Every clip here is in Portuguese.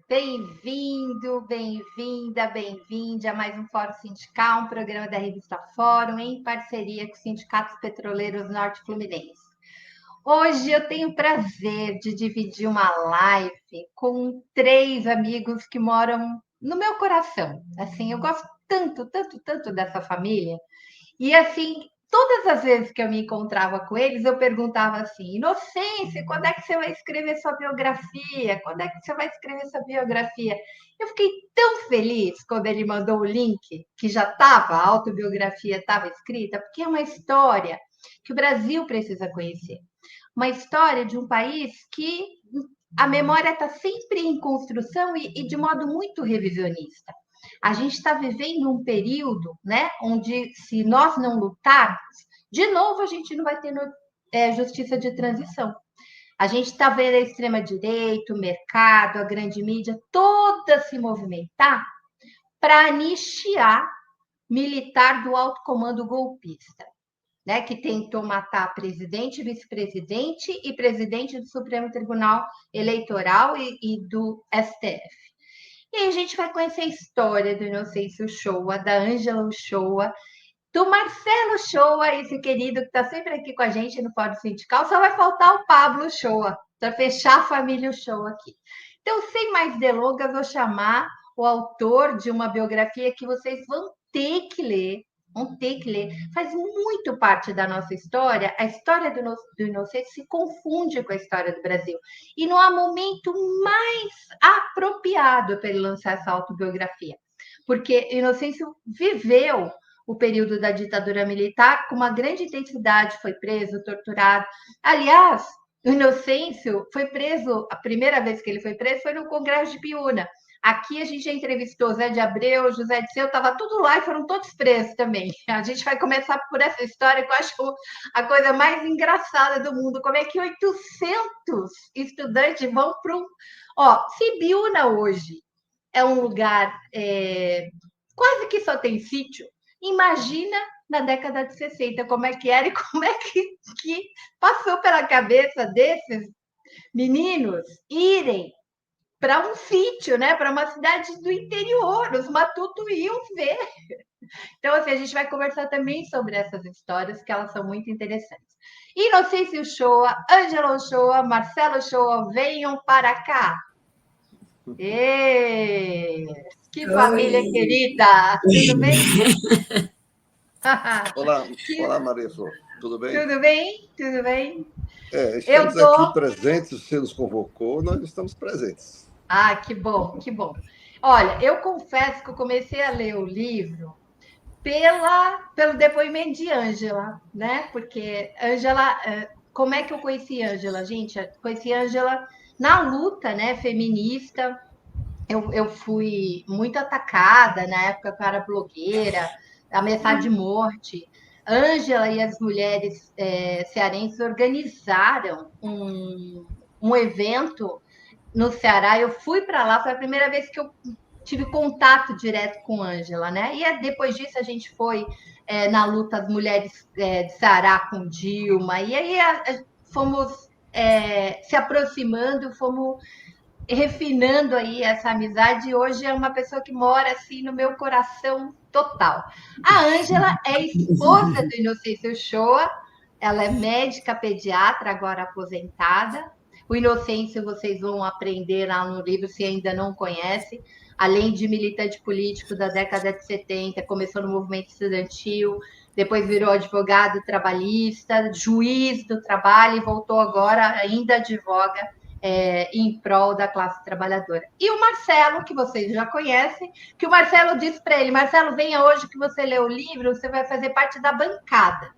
Bem-vindo, bem-vinda, bem-vinde a mais um Fórum Sindical, um programa da revista Fórum, em parceria com os Sindicatos Petroleiros Norte Fluminense. Hoje eu tenho o prazer de dividir uma live com 3 amigos que moram no meu coração. Assim, eu gosto tanto, tanto, tanto dessa família. E assim, todas as vezes que eu me encontrava com eles, eu perguntava assim: Inocência, quando é que você vai escrever sua biografia? Quando é que você vai escrever sua biografia? Eu fiquei tão feliz quando ele mandou o link, que já estava, a autobiografia estava escrita, porque é uma história que o Brasil precisa conhecer. Uma história de um país que a memória está sempre em construção e de modo muito revisionista. A gente está vivendo um período, né, onde se nós não lutarmos, de novo a gente não vai ter justiça de transição. A gente está vendo a extrema-direita, o mercado, a grande mídia, toda se movimentar para anistiar militar do alto comando golpista, né, que tentou matar presidente, vice-presidente e presidente do Supremo Tribunal Eleitoral e do STF. E aí a gente vai conhecer a história do Inocêncio Uchoa, da Ângela Uchoa, do Marcelo Uchoa, esse querido que está sempre aqui com a gente no Fórum Sindical. Só vai faltar o Pablo Uchoa, para fechar a família Uchoa aqui. Então, sem mais delongas, vou chamar o autor de uma biografia que vocês vão ter que ler. Faz muito parte da nossa história. A história do Inocêncio se confunde com a história do Brasil. E não há momento mais apropriado para ele lançar essa autobiografia. Porque Inocêncio viveu o período da ditadura militar com uma grande intensidade, foi preso, torturado. Aliás, o Inocêncio foi preso, a primeira vez que ele foi preso foi no Congresso de Piúna. Aqui a gente já entrevistou Zé de Abreu, José de Seu, estava tudo lá e foram todos presos também. A gente vai começar por essa história que eu acho a coisa mais engraçada do mundo. Como é que 800 estudantes vão para um... se Biúna hoje é um lugar quase que só tem sítio, imagina na década de 60 como é que era e como é que passou pela cabeça desses meninos irem para um sítio, né? Para uma cidade do interior. Os matutos iam ver. Então, assim, a gente vai conversar também sobre essas histórias, que elas são muito interessantes. Inocêncio Uchoa, Ângela Uchoa, Marcelo Uchoa, venham para cá. Que família Oi. querida! Tudo bem? Olá, Maria Flor. Tudo bem? Tudo bem? Tudo bem? Estamos aqui presentes, você nos convocou, nós estamos presentes. Que bom, que bom. Olha, eu confesso que eu comecei a ler o livro pelo depoimento de Ângela, né? Porque Ângela, como é que eu conheci Ângela, gente? Eu conheci Ângela na luta, né, feminista. Eu fui muito atacada na época que eu era blogueira, ameaçada de morte. Ângela e as mulheres cearenses organizaram um evento no Ceará. Eu fui para lá, foi a primeira vez que eu tive contato direto com Ângela, né? E depois disso a gente foi na luta das mulheres de Ceará com Dilma, e aí fomos se aproximando, fomos refinando aí essa amizade, e hoje é uma pessoa que mora assim no meu coração total. A Ângela é esposa do Inocêncio Uchoa, ela é médica pediatra, agora aposentada. O Inocêncio vocês vão aprender lá no livro, se ainda não conhece. Além de militante político da década de 70, começou no movimento estudantil, depois virou advogado trabalhista, juiz do trabalho e voltou agora, ainda advoga em prol da classe trabalhadora. E o Marcelo, que vocês já conhecem, que o Marcelo disse para ele: Marcelo, venha hoje que você lê o livro, você vai fazer parte da bancada.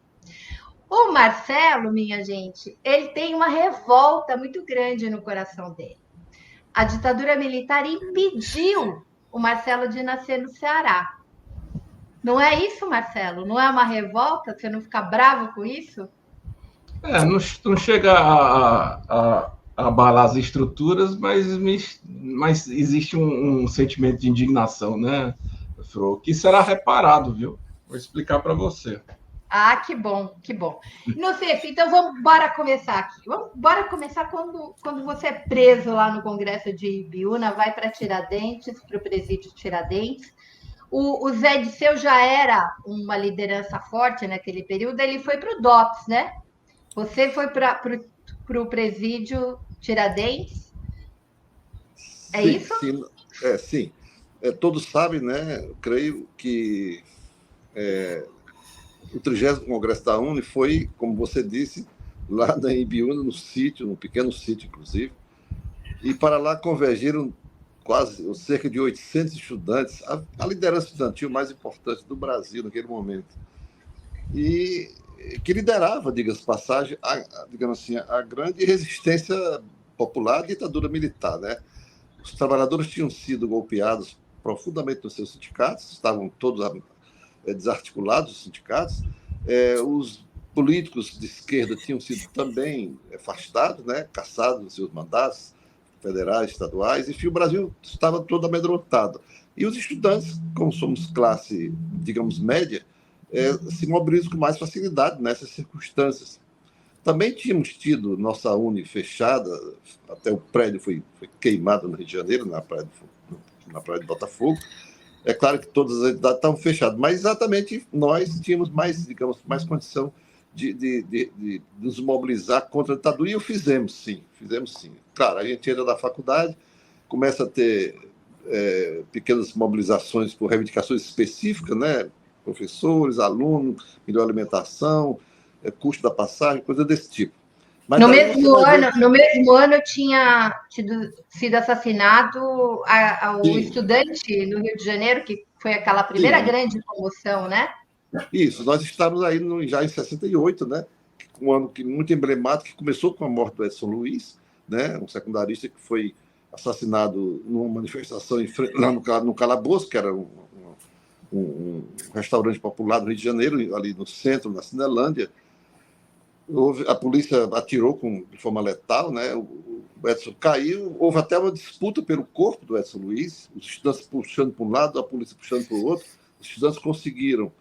O Marcelo, minha gente, ele tem uma revolta muito grande no coração dele. A ditadura militar impediu o Marcelo de nascer no Ceará. Não é isso, Marcelo? Não é uma revolta? Você não fica bravo com isso? Não chega a abalar as estruturas, mas existe um sentimento de indignação, né, Fro, que será reparado, viu? Vou explicar para você. Ah, que bom, que bom. Inocêncio, então vamos bora começar aqui. Bora começar quando você é preso lá no Congresso de Ibiúna, vai para Tiradentes, para o presídio Tiradentes. O Zé Disseu já era uma liderança forte naquele período, ele foi para o DOPS, né? Você foi para o presídio Tiradentes? É Sim, isso? sim, sim. Todos sabem, né? Eu creio que o 30º Congresso da UNE foi, como você disse, lá na Ibiúna, no sítio, num pequeno sítio, inclusive, e para lá convergiram quase cerca de 800 estudantes, a liderança estudantil mais importante do Brasil naquele momento, e que liderava, diga-se passagem, digamos assim, a grande resistência popular à ditadura militar, né? Os trabalhadores tinham sido golpeados profundamente nos seus sindicatos, estavam todos desarticulados, os sindicatos. Os políticos de esquerda tinham sido também afastados, né, cassados dos seus mandatos federais, estaduais, enfim, o Brasil estava todo amedrontado. E os estudantes, como somos classe, digamos, média, se mobilizam com mais facilidade nessas circunstâncias. Também tínhamos tido nossa Uni fechada, até o prédio foi queimado no Rio de Janeiro, na praia de Botafogo. É claro que todas as entidades estavam fechadas, mas exatamente nós tínhamos mais, digamos, mais condição de nos mobilizar contra a ditadura, e o fizemos sim. Claro, a gente entra da faculdade, começa a ter pequenas mobilizações por reivindicações específicas, né? Professores, alunos, melhor alimentação, custo da passagem, coisa desse tipo. Mas No aí você mesmo vai ver. ano, no mesmo ano tinha sido assassinado o Sim, estudante no Rio de Janeiro, que foi aquela primeira sim, grande comoção, né? isso. Nós estamos aí já em 68, né? Um ano muito emblemático, que começou com a morte do Edson Luiz, né? Um secundarista que foi assassinado numa manifestação lá no Calabouço, que era um restaurante popular do Rio de Janeiro, ali no centro, na Cinelândia. A polícia atirou de forma letal, né? O Edson caiu, houve até uma disputa pelo corpo do Edson Luiz, os estudantes puxando para um lado, a polícia puxando para o outro. Os estudantes conseguiram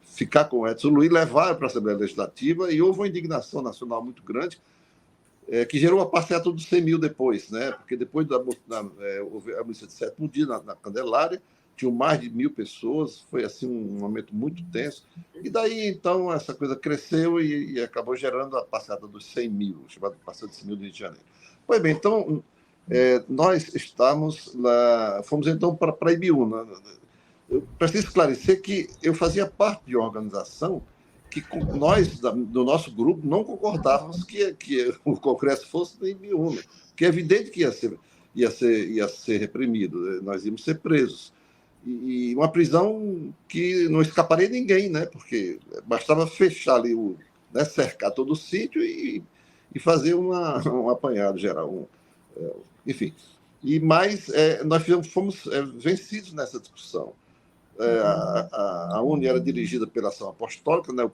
ficar com o Edson Luiz, levaram para a Assembleia Legislativa, e houve uma indignação nacional muito grande, que gerou uma passeata dos 100 mil depois, né? Porque depois houve a missa de 7º dia na Candelária, tinham mais de 1.000 pessoas, foi assim um momento muito tenso. E daí, então, essa coisa cresceu e acabou gerando a passeata dos 100 mil, chamada passeata dos 100 mil do Rio de Janeiro. Pois bem, então, nós fomos então para Ibiúna. Eu preciso esclarecer que eu fazia parte de uma organização que nós, do nosso grupo, não concordávamos que o Congresso fosse em Ibiúna, que é evidente que ia ser reprimido, nós íamos ser presos. E uma prisão que não escaparia ninguém, né? Porque bastava fechar ali, né? Cercar todo o sítio e fazer um apanhado geral. Enfim. Mas nós fomos vencidos nessa discussão. A UNE era dirigida pela Ação Apostólica, né,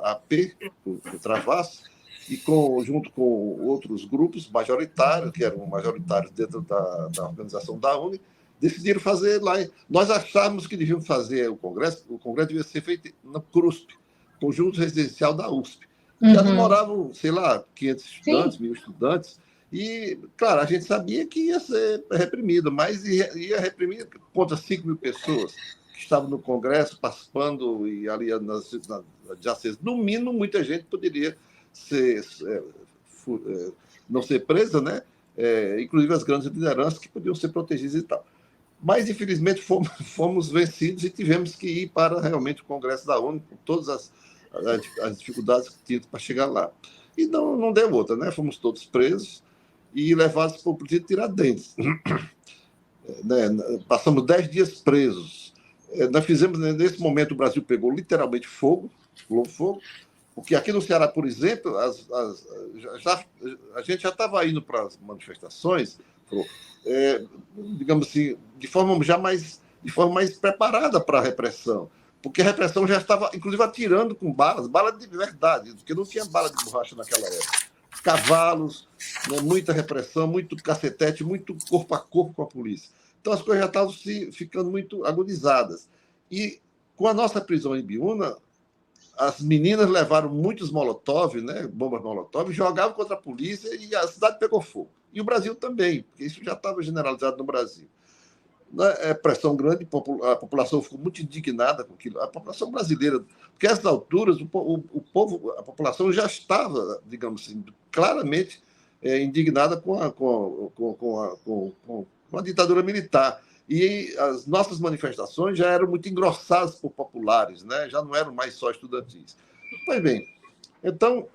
a AP, o Travasso, e junto com outros grupos majoritários, que eram majoritários dentro da organização da UNE, decidiram fazer lá. Nós achávamos que devíamos fazer o Congresso devia ser feito no CRUSP, Conjunto Residencial da USP. Já demoravam, sei lá, 500 estudantes, 1.000 estudantes, e, claro, a gente sabia que ia ser reprimido, mas ia reprimir contra 5 mil pessoas que estavam no Congresso participando e ali no mínimo, muita gente poderia não ser presa, né? Inclusive as grandes lideranças que podiam ser protegidas e tal. Mas, infelizmente, fomos vencidos e tivemos que ir para realmente o Congresso da ONU, com todas as dificuldades que tínhamos para chegar lá. E não deu outra, né? Fomos todos presos e levados para o presídio Tiradentes. Passamos 10 dias presos. Nós fizemos, nesse momento, o Brasil pegou literalmente fogo, porque aqui no Ceará, por exemplo, a gente já estava indo para as manifestações, digamos assim, de forma mais preparada para a repressão, porque a repressão já estava, inclusive, atirando com balas de verdade, porque não tinha bala de borracha naquela época. Cavalos, né, muita repressão, muito cacetete, muito corpo a corpo com a polícia. Então, as coisas já estavam ficando muito agonizadas. E Com a nossa prisão em Biúna, as meninas levaram muitos molotov, né, bombas molotov, jogavam contra a polícia e a cidade pegou fogo. E o Brasil também, porque isso já estava generalizado no Brasil. Pressão grande, a população ficou muito indignada com aquilo. A população brasileira, porque a essas alturas o povo, a população já estava, digamos assim, claramente indignada com a ditadura militar. E as nossas manifestações já eram muito engrossadas por populares, né? Já não eram mais só estudantis. Pois bem, então,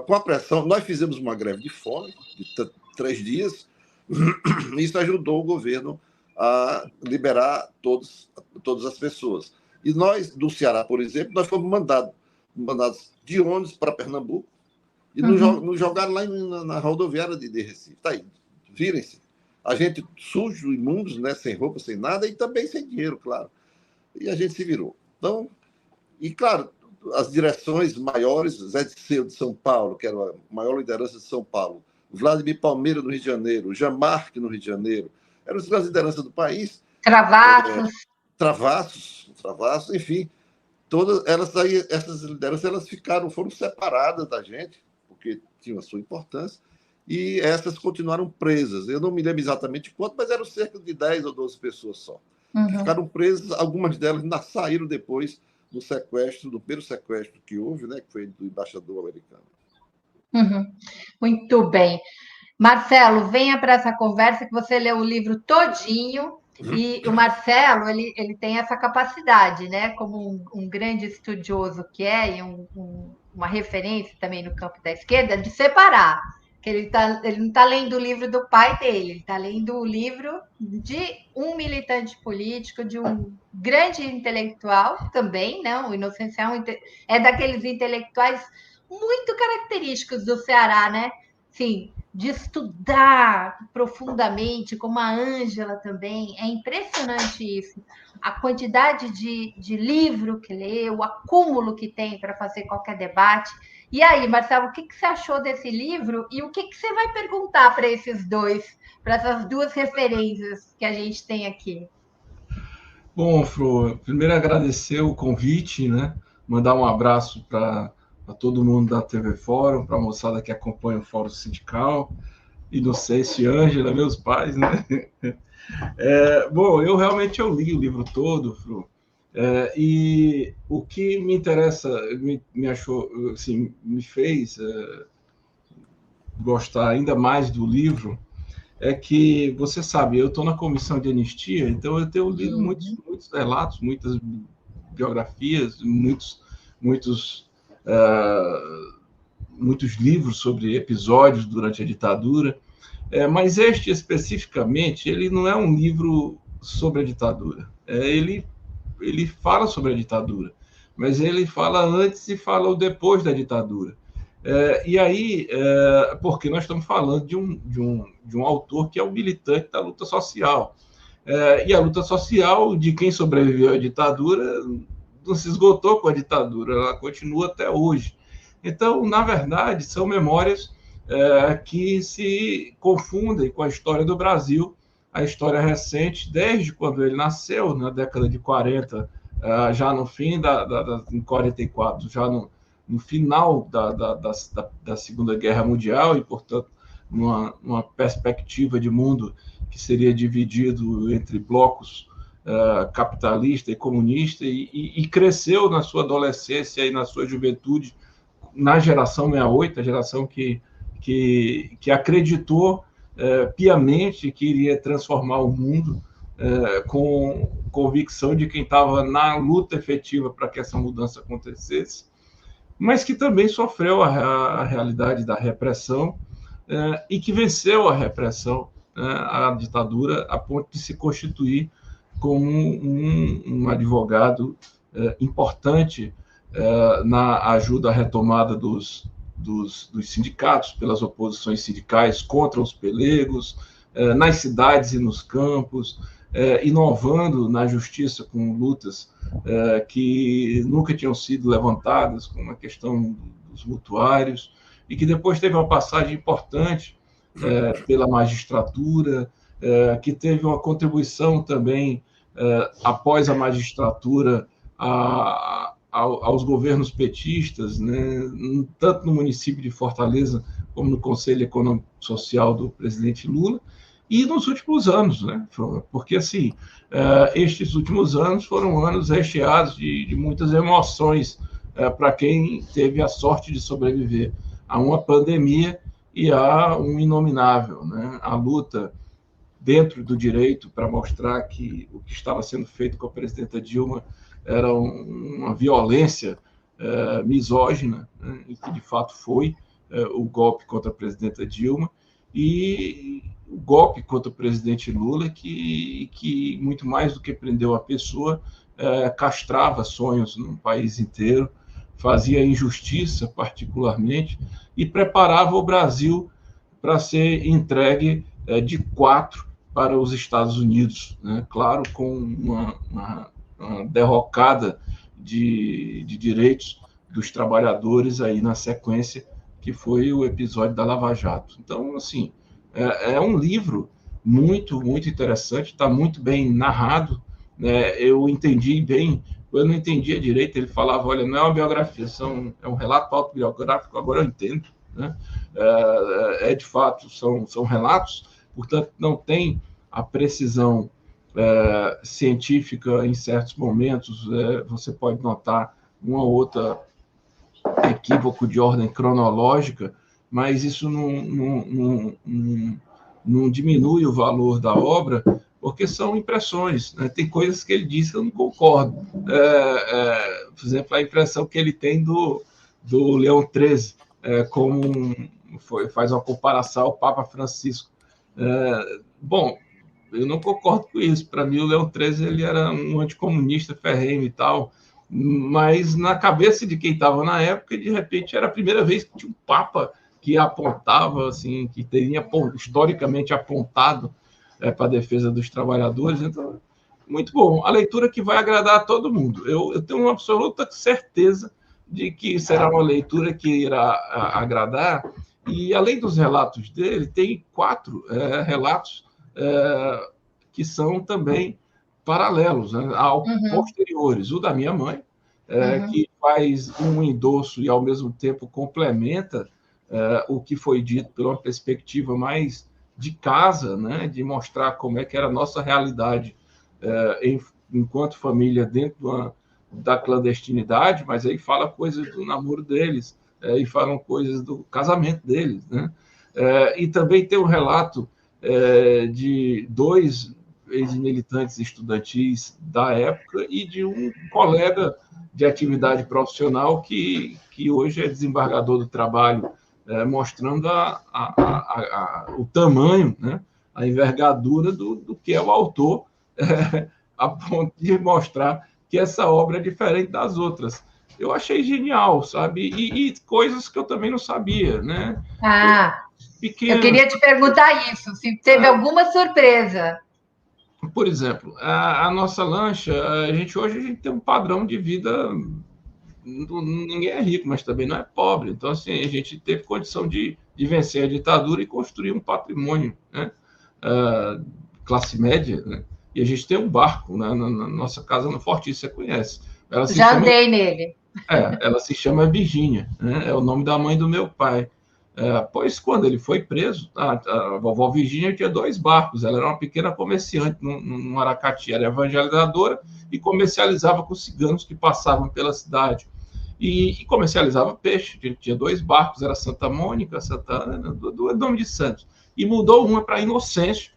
com a pressão, nós fizemos uma greve de fome de 3 dias. Isso ajudou o governo a liberar todas as pessoas. E nós, do Ceará, por exemplo, nós fomos mandados de ônibus para Pernambuco e nos jogaram lá na rodoviária de Recife. Tá aí, virem-se. A gente sujo, imundos, né, sem roupa, sem nada, e também sem dinheiro, claro. E a gente se virou. Então, e claro, as direções maiores, Zé Disseu de São Paulo, que era a maior liderança de São Paulo, Vladimir Palmeira no Rio de Janeiro, Jamarque no Rio de Janeiro, eram as grandes lideranças do país. Travassos, enfim, todas elas aí, essas lideranças, elas foram separadas da gente, porque tinham a sua importância, e essas continuaram presas. Eu não me lembro exatamente quanto, mas eram cerca de 10 ou 12 pessoas só. Que ficaram presas, algumas delas ainda saíram depois do primeiro sequestro que houve, né, que foi do embaixador americano. Muito bem. Marcelo, venha para essa conversa que você leu o livro todinho, e o Marcelo, ele tem essa capacidade, né, como um grande estudioso que é, e uma referência também no campo da esquerda, de separar, que ele não está lendo o livro do pai dele, ele está lendo o livro de um militante político, de um grande intelectual também, né, o Inocêncio é daqueles intelectuais muito característicos do Ceará, né? Sim, de estudar profundamente, como a Ângela também. É impressionante isso. A quantidade de livro que lê, o acúmulo que tem para fazer qualquer debate. E aí, Marcelo, o que você achou desse livro e o que você vai perguntar para esses dois, para essas duas referências que a gente tem aqui? Bom, Fro, primeiro agradecer o convite, né? Mandar um abraço para todo mundo da TV Fórum, para a moçada que acompanha o Fórum Sindical, Inocêncio e Ângela, meus pais, né? Bom, eu realmente li o livro todo, Fro, e o que me interessa, me achou, assim, me fez gostar ainda mais do livro, é que, você sabe, eu estou na comissão de anistia, então eu tenho lido muitos relatos, muitas biografias, muitos livros sobre episódios durante a ditadura, mas este especificamente, ele não é um livro sobre a ditadura. Ele fala sobre a ditadura, mas ele fala antes e fala depois da ditadura. E aí, porque nós estamos falando de um autor que é um militante da luta social. E a luta social de quem sobreviveu à ditadura não se esgotou com a ditadura, ela continua até hoje. Então, na verdade, são memórias que se confundem com a história do Brasil, a história recente, desde quando ele nasceu, na década de 40, já no fim em 44, já no final da Segunda Guerra Mundial, e, portanto, numa perspectiva de mundo que seria dividido entre blocos capitalista e comunista, e cresceu na sua adolescência e na sua juventude na geração 68, a geração que acreditou piamente que iria transformar o mundo, com convicção de quem estava na luta efetiva para que essa mudança acontecesse, mas que também sofreu a realidade da repressão, e que venceu a repressão, a ditadura, a ponto de se constituir como um advogado importante na ajuda à retomada dos sindicatos, pelas oposições sindicais contra os pelegos, nas cidades e nos campos, inovando na justiça com lutas que nunca tinham sido levantadas, como a questão dos mutuários, e que depois teve uma passagem importante pela magistratura, que teve uma contribuição também após a magistratura, aos governos petistas, né, tanto no município de Fortaleza como no Conselho Econômico e Social do presidente Lula, e nos últimos anos, né, porque assim, estes últimos anos foram anos recheados de muitas emoções para quem teve a sorte de sobreviver a uma pandemia e a um inominável, né, a luta dentro do direito para mostrar que o que estava sendo feito com a presidenta Dilma era uma violência misógina, né, e que de fato foi o golpe contra a presidenta Dilma, e o golpe contra o presidente Lula, que muito mais do que prendeu a pessoa, castrava sonhos no país inteiro, fazia injustiça particularmente, e preparava o Brasil para ser entregue de 4 para os Estados Unidos, né? Claro, com uma derrocada de direitos dos trabalhadores aí na sequência, que foi o episódio da Lava Jato. Então, assim, é um livro muito, muito interessante, está muito bem narrado, né? Eu entendi bem, eu não entendia direito, ele falava, olha, não é uma biografia, é um relato autobiográfico, agora eu entendo, né? De fato, são relatos, portanto, não tem a precisão científica em certos momentos, você pode notar uma ou outra equívoco de ordem cronológica, mas isso não diminui o valor da obra, porque são impressões, né? Tem coisas que ele diz que eu não concordo. Por exemplo, a impressão que ele tem do Leão XIII, faz uma comparação ao Papa Francisco. Bom, eu não concordo com isso. Para mim, o Leão XIII ele era um anticomunista ferrenho e tal, mas na cabeça de quem estava na época, de repente, era a primeira vez que tinha um Papa que apontava, assim, que teria historicamente apontado para a defesa dos trabalhadores. Então, muito bom. A leitura que vai agradar a todo mundo. Eu tenho uma absoluta certeza de que será uma leitura que irá agradar. E, além dos relatos dele, tem 4 relatos que são também paralelos, né, posteriores. O da minha mãe, que faz um endosso e, ao mesmo tempo, complementa o que foi dito por uma perspectiva mais de casa, né, de mostrar como é que era a nossa realidade enquanto família dentro da clandestinidade, mas aí fala coisas do namoro deles, e falam coisas do casamento deles, né? E também tem um relato de 2 ex-militantes estudantis da época e de um colega de atividade profissional que hoje é desembargador do trabalho, mostrando o tamanho, né, a envergadura do que é o autor, a ponto de mostrar que essa obra é diferente das outras. Eu achei genial, sabe? E coisas que eu também não sabia, né? Eu queria te perguntar isso, se teve alguma surpresa. Por exemplo, a nossa lancha, a gente tem um padrão de vida, ninguém é rico, mas também não é pobre. Então, assim, a gente teve condição de vencer a ditadura e construir um patrimônio, né? Classe média, né? E a gente tem um barco, né, na nossa casa no Fortício, você conhece. Já andei nele. Ela se chama Virgínia, né? É o nome da mãe do meu pai. Pois, quando ele foi preso, a vovó Virgínia tinha 2 barcos. Ela era uma pequena comerciante no Aracati, era evangelizadora e comercializava com ciganos que passavam pela cidade. E comercializava peixe. Ele tinha 2 barcos, era Santa Mônica, Santa Ana, do nome de Santos. E mudou uma para Inocêncio,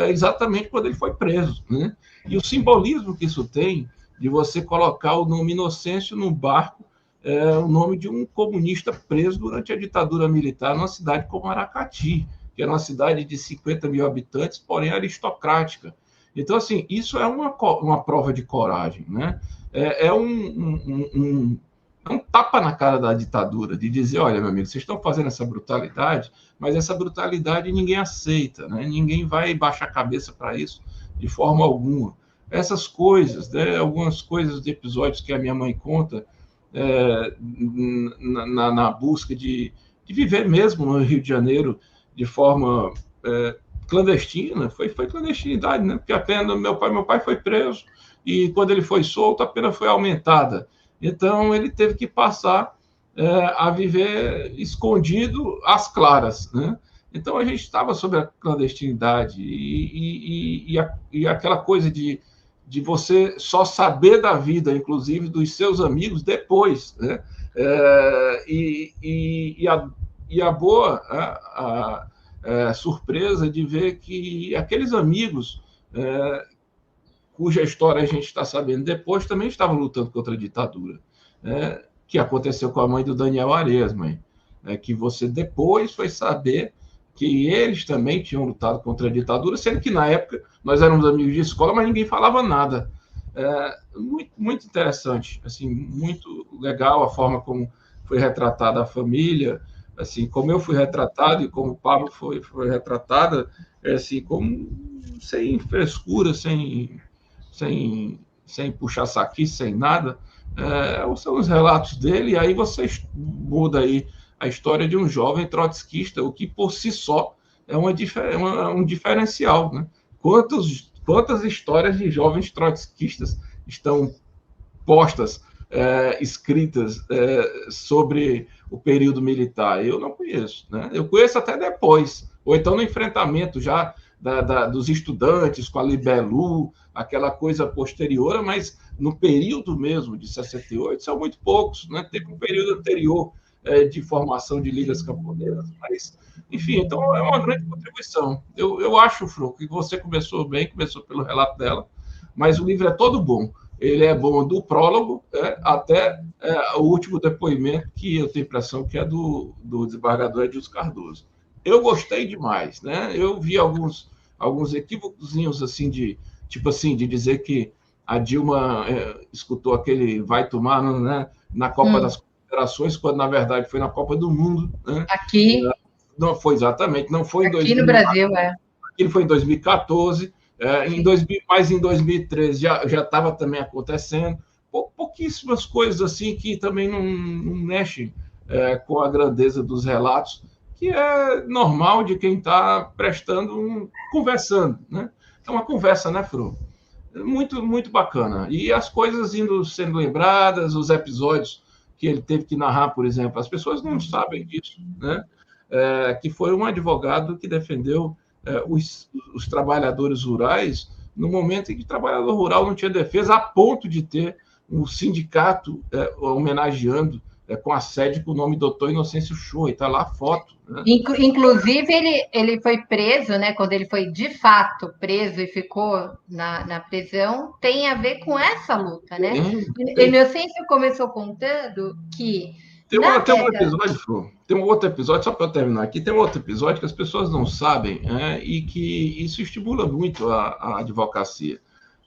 exatamente quando ele foi preso, né? E o simbolismo que isso tem, de você colocar o nome Inocêncio no barco, o nome de um comunista preso durante a ditadura militar numa cidade como Aracati, que era uma cidade de 50 mil habitantes, porém aristocrática. Então, assim, isso é uma prova de coragem, né? É um tapa na cara da ditadura, de dizer, olha, meu amigo, vocês estão fazendo essa brutalidade, mas essa brutalidade ninguém aceita, né? Ninguém vai baixar a cabeça para isso de forma alguma. Essas coisas, né? Algumas coisas de episódios que a minha mãe conta, na busca de viver mesmo no Rio de Janeiro de forma clandestina, foi clandestinidade, né? Porque a pena do meu pai foi preso, e quando ele foi solto, a pena foi aumentada. Então, ele teve que passar a viver escondido às claras, né? Então, a gente estava sobre a clandestinidade e aquela coisa de você só saber da vida, inclusive dos seus amigos, depois, né? E a boa surpresa de ver que aqueles amigos cuja história a gente está sabendo depois também estavam lutando contra a ditadura, né? Que aconteceu com a mãe do Daniel Aresma, né? Que você depois foi saber que eles também tinham lutado contra a ditadura, sendo que na época nós éramos amigos de escola, mas ninguém falava nada. Muito, muito interessante, assim, muito legal a forma como foi retratada a família, assim, como eu fui retratado e como o Pablo foi retratada, assim, como sem frescura, sem puxar saquice, sem nada. São os relatos dele, e aí você muda aí a história de um jovem trotskista, o que por si só é um diferencial, né? Quantas histórias de jovens trotskistas estão postas, escritas sobre o período militar? Eu não conheço, né? Eu conheço até depois, ou então no enfrentamento já dos estudantes com a Libelu, aquela coisa posterior, mas no período mesmo de 68 são muito poucos, né? Teve um período anterior de formação de ligas camponesas, mas, enfim, então é uma grande contribuição. Eu acho, Fro, que você começou bem, começou pelo relato dela, mas o livro é todo bom. Ele é bom do prólogo até o último depoimento, que eu tenho a impressão que é do desembargador Edilson Cardoso. Eu gostei demais, né? Eu vi alguns equívocos assim de dizer que a Dilma escutou aquele vai tomar, né, na Copa das Confederações, quando na verdade foi na Copa do Mundo, né? Aqui. Não foi exatamente, não foi aqui no Brasil, Aquilo foi em 2014, mas em 2013 já estava também acontecendo. Pouquíssimas coisas assim que também não mexem com a grandeza dos relatos, que é normal de quem está conversando, né? É uma conversa, né, Fro? Muito, muito bacana. E as coisas sendo lembradas, os episódios que ele teve que narrar, por exemplo, as pessoas não sabem disso, né? Que foi um advogado que defendeu os trabalhadores rurais no momento em que o trabalhador rural não tinha defesa, a ponto de ter um sindicato homenageando com a sede com o nome Dr. Inocêncio Shoa, e está lá a foto. Né? Inclusive, ele foi preso, né? Quando ele foi de fato preso e ficou na prisão, tem a ver com essa luta, né? Inocêncio começou contando que tem um episódio, Flor, tem um outro episódio, só para terminar aqui, tem um outro episódio que as pessoas não sabem, e que isso estimula muito a advocacia.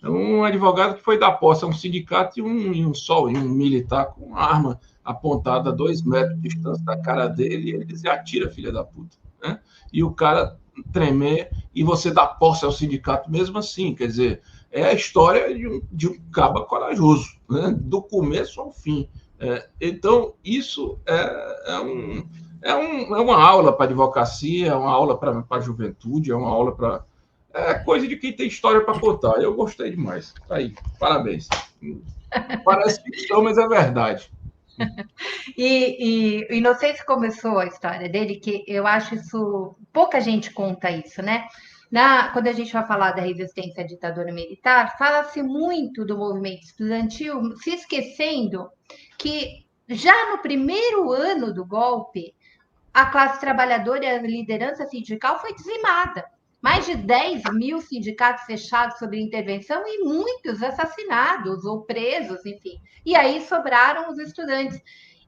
É um advogado que foi dar posse a um sindicato e um militar com uma arma apontada a 2 metros de distância da cara dele, e ele dizia, atira, filha da puta. Né? E o cara tremer, e você dá posse ao sindicato mesmo assim, quer dizer, é a história de um caba corajoso, né? Do começo ao fim. Então, isso é uma aula para a advocacia, é uma aula para a juventude, é uma aula para... coisa de quem tem história para contar. Eu gostei demais. Tá aí, parabéns. Parece ficção, mas é verdade. E o Inocêncio começou a história dele, que eu acho isso... Pouca gente conta isso, né? Quando a gente vai falar da resistência à ditadura militar, fala-se muito do movimento estudantil, se esquecendo que já no primeiro ano do golpe, a classe trabalhadora e a liderança sindical foi dizimada. Mais de 10 mil sindicatos fechados sob intervenção e muitos assassinados ou presos, enfim. E aí sobraram os estudantes.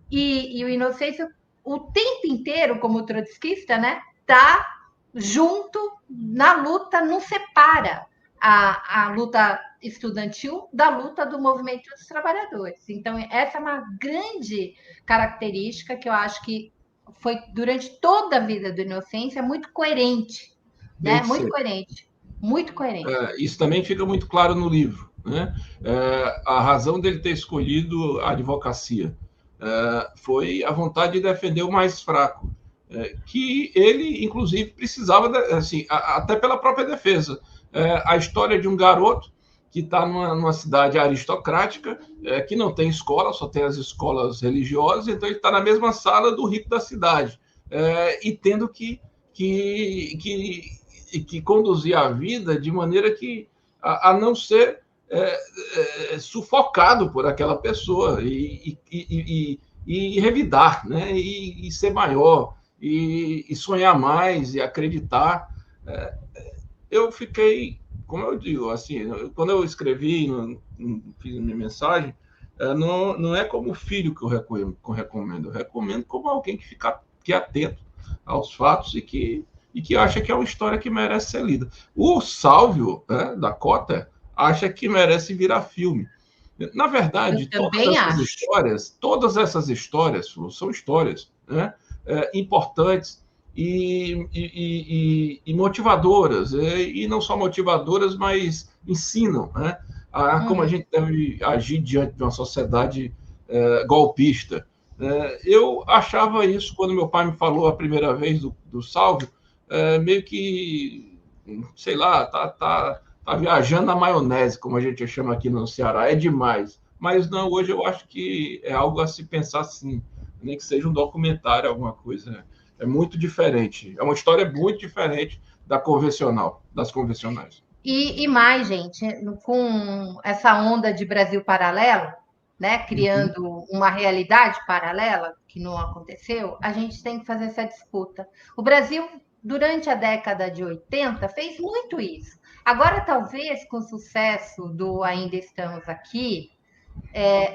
E o Inocêncio, o tempo inteiro, como trotskista, né, está junto na luta, não separa a luta estudantil da luta do movimento dos trabalhadores. Então, essa é uma grande característica que eu acho que foi, durante toda a vida do Inocêncio, muito coerente. Né? Muito coerente. Muito coerente. Isso também fica muito claro no livro. Né? A razão dele ter escolhido a advocacia foi a vontade de defender o mais fraco. que ele, inclusive, precisava, assim, até pela própria defesa. A história de um garoto que está numa cidade aristocrática, que não tem escola, só tem as escolas religiosas, então ele está na mesma sala do rico da cidade, e tendo que conduzir a vida de maneira que a não ser sufocado por aquela pessoa e revidar, né? E ser maior, e sonhar mais, e acreditar. Eu fiquei, como eu digo, assim, quando eu escrevi, fiz minha mensagem, não é como filho que eu recomendo, eu recomendo como alguém que é atento aos fatos e que acha que é uma história que merece ser lida. O Sálvio, né, da Cotter, acha que merece virar filme. Na verdade, todas essas histórias são histórias, né, importantes e motivadoras, e não só motivadoras, mas ensinam, né, como a gente deve agir diante de uma sociedade golpista. Eu achava isso quando meu pai me falou a primeira vez do Sálvio, meio que, sei lá, tá viajando na maionese, como a gente chama aqui no Ceará, é demais. Mas não, hoje eu acho que é algo a se pensar sim, nem que seja um documentário, alguma coisa. É muito diferente, é uma história muito diferente das convencionais. E mais, gente, com essa onda de Brasil paralelo, né, criando uma realidade paralela que não aconteceu, a gente tem que fazer essa disputa. O Brasil, durante a década de 80, fez muito isso. Agora, talvez, com o sucesso do Ainda Estamos Aqui,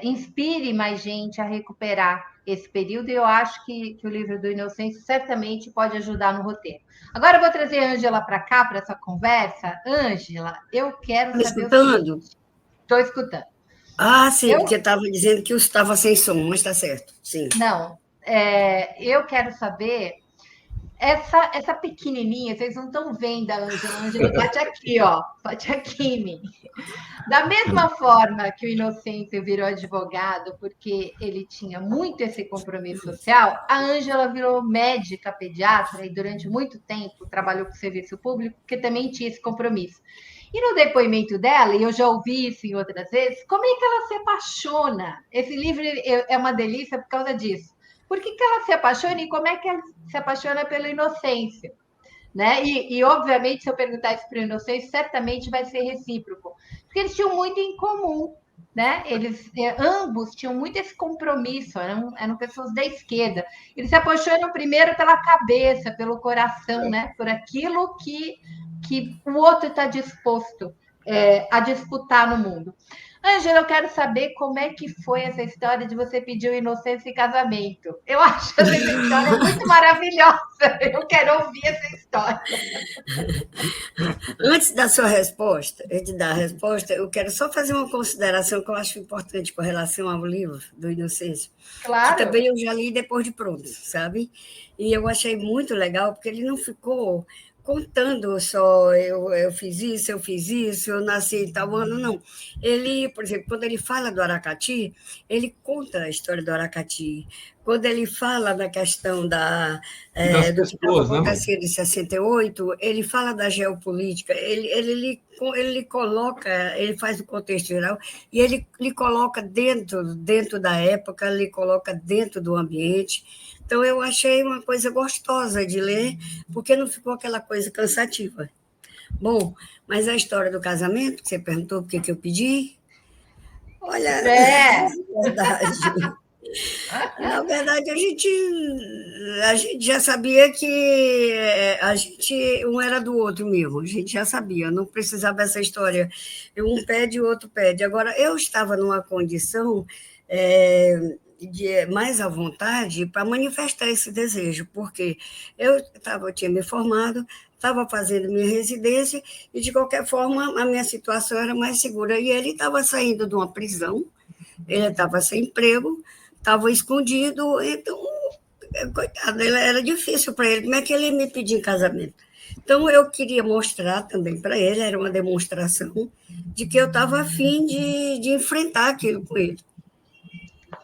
inspire mais gente a recuperar esse período, e eu acho que o livro do Inocêncio certamente pode ajudar no roteiro. Agora eu vou trazer a Ângela para cá, para essa conversa. Ângela, eu quero saber escutando? o seguinte. Estou escutando. Ah, sim, porque estava dizendo que eu estava sem som, mas está certo, sim. Não, eu quero saber, essa pequenininha, vocês não estão vendo a Ângela. A Ângela bate aqui, ó, bate aqui em mim. Da mesma forma que o Inocêncio virou advogado porque ele tinha muito esse compromisso social, a Ângela virou médica pediatra e durante muito tempo trabalhou com o serviço público porque também tinha esse compromisso. E no depoimento dela, e eu já ouvi isso em outras vezes, como é que ela se apaixona? Esse livro é uma delícia por causa disso. Por que ela se apaixona e como é que ela se apaixona pelo Inocêncio? Né? E, obviamente, se eu perguntar isso para o Inocêncio, certamente vai ser recíproco. Porque eles tinham muito em comum. Né? Eles ambos tinham muito esse compromisso, eram pessoas da esquerda. Eles se apaixonam primeiro pela cabeça, pelo coração, né? Por aquilo que o outro está disposto a disputar no mundo. Ângela, eu quero saber como é que foi essa história de você pedir o Inocêncio em casamento. Eu acho essa história muito maravilhosa. Eu quero ouvir essa história. Antes da sua resposta, antes de dar a resposta, eu quero só fazer uma consideração que eu acho importante com relação ao livro do Inocêncio. Claro. Que também eu já li depois de pronto, sabe? E eu achei muito legal, porque ele não ficou contando só, eu fiz isso, eu nasci em tal ano, não. Ele, por exemplo, quando ele fala do Aracati, ele conta a história do Aracati. Quando ele fala da questão do que estava acontecendo em 68, ele fala da geopolítica, ele coloca, ele faz o contexto geral, e ele coloca dentro da época, ele coloca dentro do ambiente. Então, eu achei uma coisa gostosa de ler, porque não ficou aquela coisa cansativa. Bom, mas a história do casamento, que você perguntou por que eu pedi, olha, na verdade, a gente já sabia que a gente um era do outro mesmo, a gente já sabia, não precisava dessa história, um pede, o outro pede. Agora, eu estava numa condição de mais à vontade para manifestar esse desejo, porque eu tinha me formado, estava fazendo minha residência e, de qualquer forma, a minha situação era mais segura. E ele estava saindo de uma prisão, ele estava sem emprego, estava escondido, então, coitado, era difícil para ele. Como é que ele ia me pedir em casamento? Então, eu queria mostrar também para ele, era uma demonstração de que eu estava a fim de enfrentar aquilo com ele.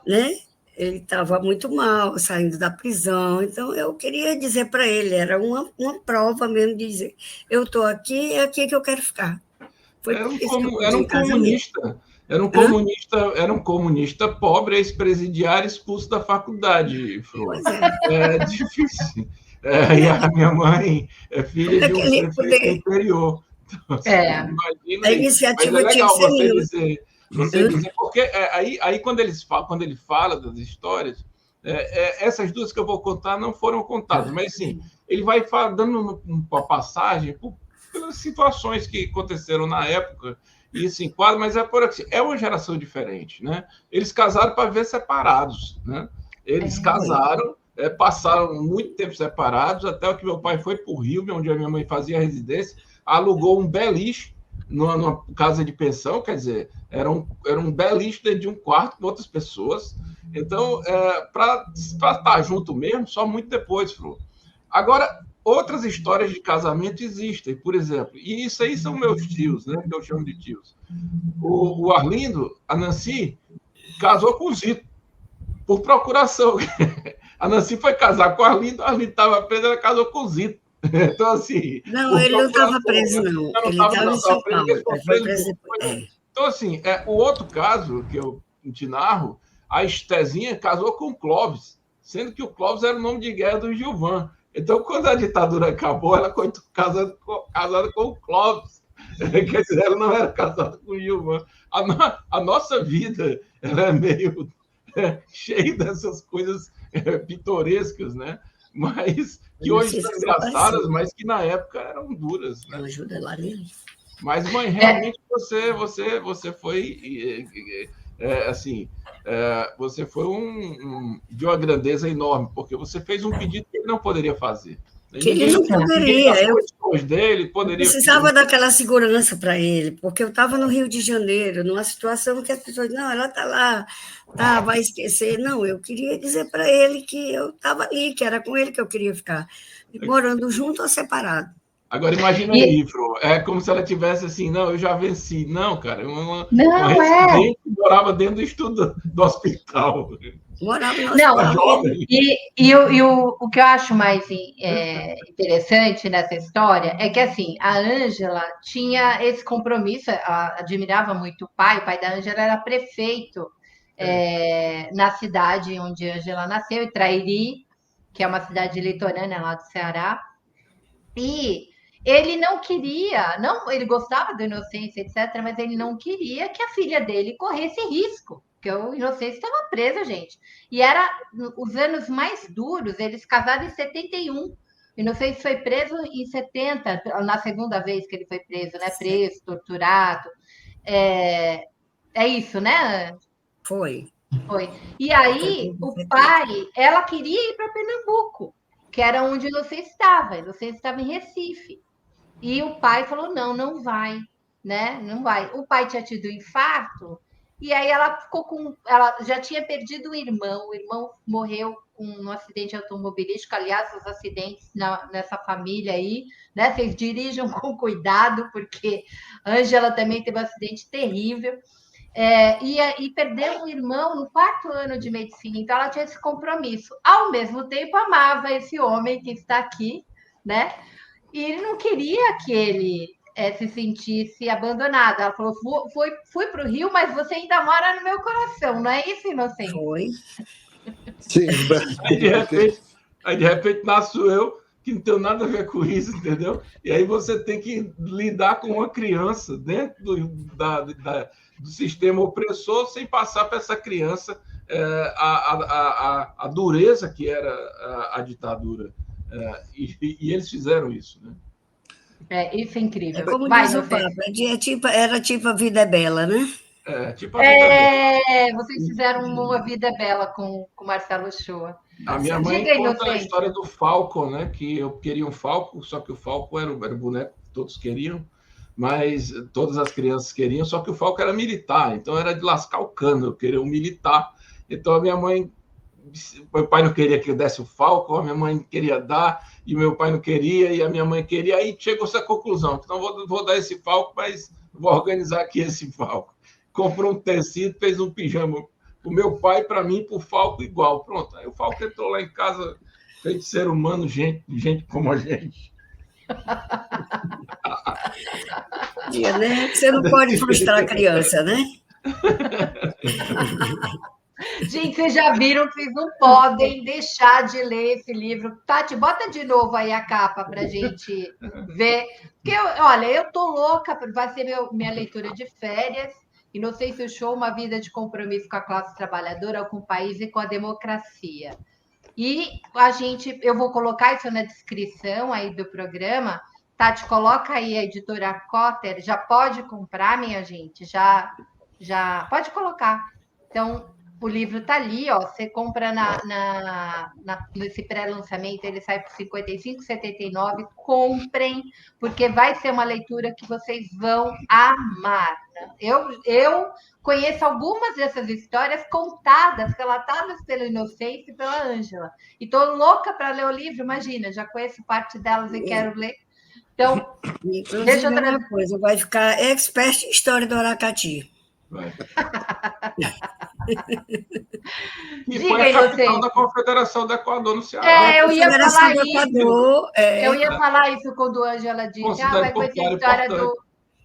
Né? ele estava muito mal, saindo da prisão, então eu queria dizer para ele, era uma prova mesmo de dizer, eu estou aqui, é aqui que eu quero ficar. Foi por isso que eu Era pedi um comunista. Era um comunista pobre, ex-presidiário, expulso da faculdade, Flor. Pois é. É difícil. E a minha mãe é filha de um prefeito do interior. Então, imagina a aí. iniciativa Mas é tinha que legal ser você dizer, porque aí quando ele fala das histórias, essas duas que eu vou contar não foram contadas, mas sim, ele vai dando uma passagem pelas situações que aconteceram na época, e se enquadra, mas é uma geração diferente, né? Eles casaram para ver separados, né? Eles casaram, passaram muito tempo separados, até que meu pai foi para o Rio, onde a minha mãe fazia residência, alugou um beliche numa casa de pensão, quer dizer, era um beliche dentro de um quarto com outras pessoas. Então, para estar junto mesmo, só muito depois, Flor. Agora, outras histórias de casamento existem, por exemplo, e isso aí são meus tios, né, que eu chamo de tios. O Arlindo, a Nancy, casou com o Zito, por procuração. A Nancy foi casar com o Arlindo estava preso, ela casou com o Zito. Então, assim... Não, ele não estava preso, não. Ele estava em São Paulo. Então, assim, o outro caso que eu te narro, a Estezinha casou com o Clóvis, sendo que o Clóvis era o nome de guerra do Gilvan. Então, quando a ditadura acabou, ela foi casada com o Clóvis. Quer dizer, ela não era casada com o Gilvan. A nossa vida ela é meio cheia dessas coisas pitorescas, né? Mas que hoje são engraçadas, mas que na época eram duras. Né? Ajuda lá nele. Mas, mãe, realmente você foi assim, você foi de uma grandeza enorme, porque você fez um pedido que ele não poderia fazer. Que ele não poderia. Eu precisava daquela segurança para ele, porque eu estava no Rio de Janeiro, numa situação que as pessoas, não, ela está lá, vai esquecer. Não, eu queria dizer para ele que eu estava ali, que era com ele que eu queria ficar, morando junto ou separado. Agora, imagina aí, Fro, é como se ela tivesse assim, não, eu já venci. Não, cara, uma residente que morava dentro do estudo do hospital. Morava no hospital. O que eu acho mais interessante nessa história é que, assim, a Ângela tinha esse compromisso, admirava muito o pai da Ângela era prefeito na cidade onde a Ângela nasceu, em Trairi, que é uma cidade litorânea lá do Ceará, e ele não queria, ele gostava do Inocência, etc., mas ele não queria que a filha dele corresse risco, porque o Inocência estava preso, gente. E era os anos mais duros, eles casaram em 71. O Inocência foi preso em 70, na segunda vez que ele foi preso, né? Preso, torturado. É isso, né? Foi. E aí, o pai, ela queria ir para Pernambuco, que era onde o Inocência estava. O Inocência estava em Recife. E o pai falou, não vai, né? Não vai. O pai tinha tido um infarto, e aí ela já tinha perdido o irmão morreu num acidente automobilístico. Aliás, os acidentes nessa família aí, né? Vocês dirijam com cuidado, porque Ângela também teve um acidente terrível. E perdeu um irmão no 4º ano de medicina, então ela tinha esse compromisso. Ao mesmo tempo, amava esse homem que está aqui, né? E ele não queria que ele se sentisse abandonado. Ela falou, fui para o Rio, mas você ainda mora no meu coração, não é isso, Inocência? Foi. Sim. Aí, de repente, nasço eu, que não tenho nada a ver com isso, entendeu? E aí você tem que lidar com uma criança dentro do sistema opressor, sem passar para essa criança a dureza que era a ditadura. E eles fizeram isso, né? Isso é incrível. Como diz o Papa, era tipo A Vida é Bela, né? Tipo A Vida é Bela. Vocês fizeram uma Vida é Bela com Marcelo Shoa. A minha mãe conta a história do Falcon, né? Que eu queria um Falcon, só que o Falcon era o boneco que todos queriam, mas todas as crianças queriam, só que o Falcon era militar, então era de lascar o cano, eu queria um militar. Então a minha mãe... Meu pai não queria que eu desse o Falcon, a minha mãe queria dar, e meu pai não queria, e a minha mãe queria, aí chegou essa conclusão, então vou dar esse Falcon, mas vou organizar aqui esse Falcon. Comprou um tecido, fez um pijama o meu pai para mim, para o Falco, igual. Pronto, aí o Falco entrou lá em casa, feito ser humano, gente como a gente. Né? Você não pode frustrar a criança, né? Gente, vocês já viram que vocês não podem deixar de ler esse livro. Tati, bota de novo aí a capa para a gente ver. Porque, olha, eu tô louca, vai ser minha leitura de férias. E não sei se o show Uma Vida de Compromisso com a Classe Trabalhadora, com o país e com a democracia. E eu vou colocar isso na descrição aí do programa. Tati, coloca aí a editora Cotter. Já pode comprar, minha gente? Já pode colocar. Então, o livro está ali, ó. Você compra nesse pré-lançamento, ele sai por R$ 55,79. Comprem, porque vai ser uma leitura que vocês vão amar. Eu conheço algumas dessas histórias contadas, relatadas pela Inocência e pela Ângela. E estou louca para ler o livro, imagina, já conheço parte delas e quero ler. Então, inclusive, deixa eu uma coisa, vai ficar expert em história do Aracati. E foi a capital da Confederação do Equador no Ceará. Eu ia falar isso. Equador, eu ia falar isso quando a Ângela disse, vai conhecer a história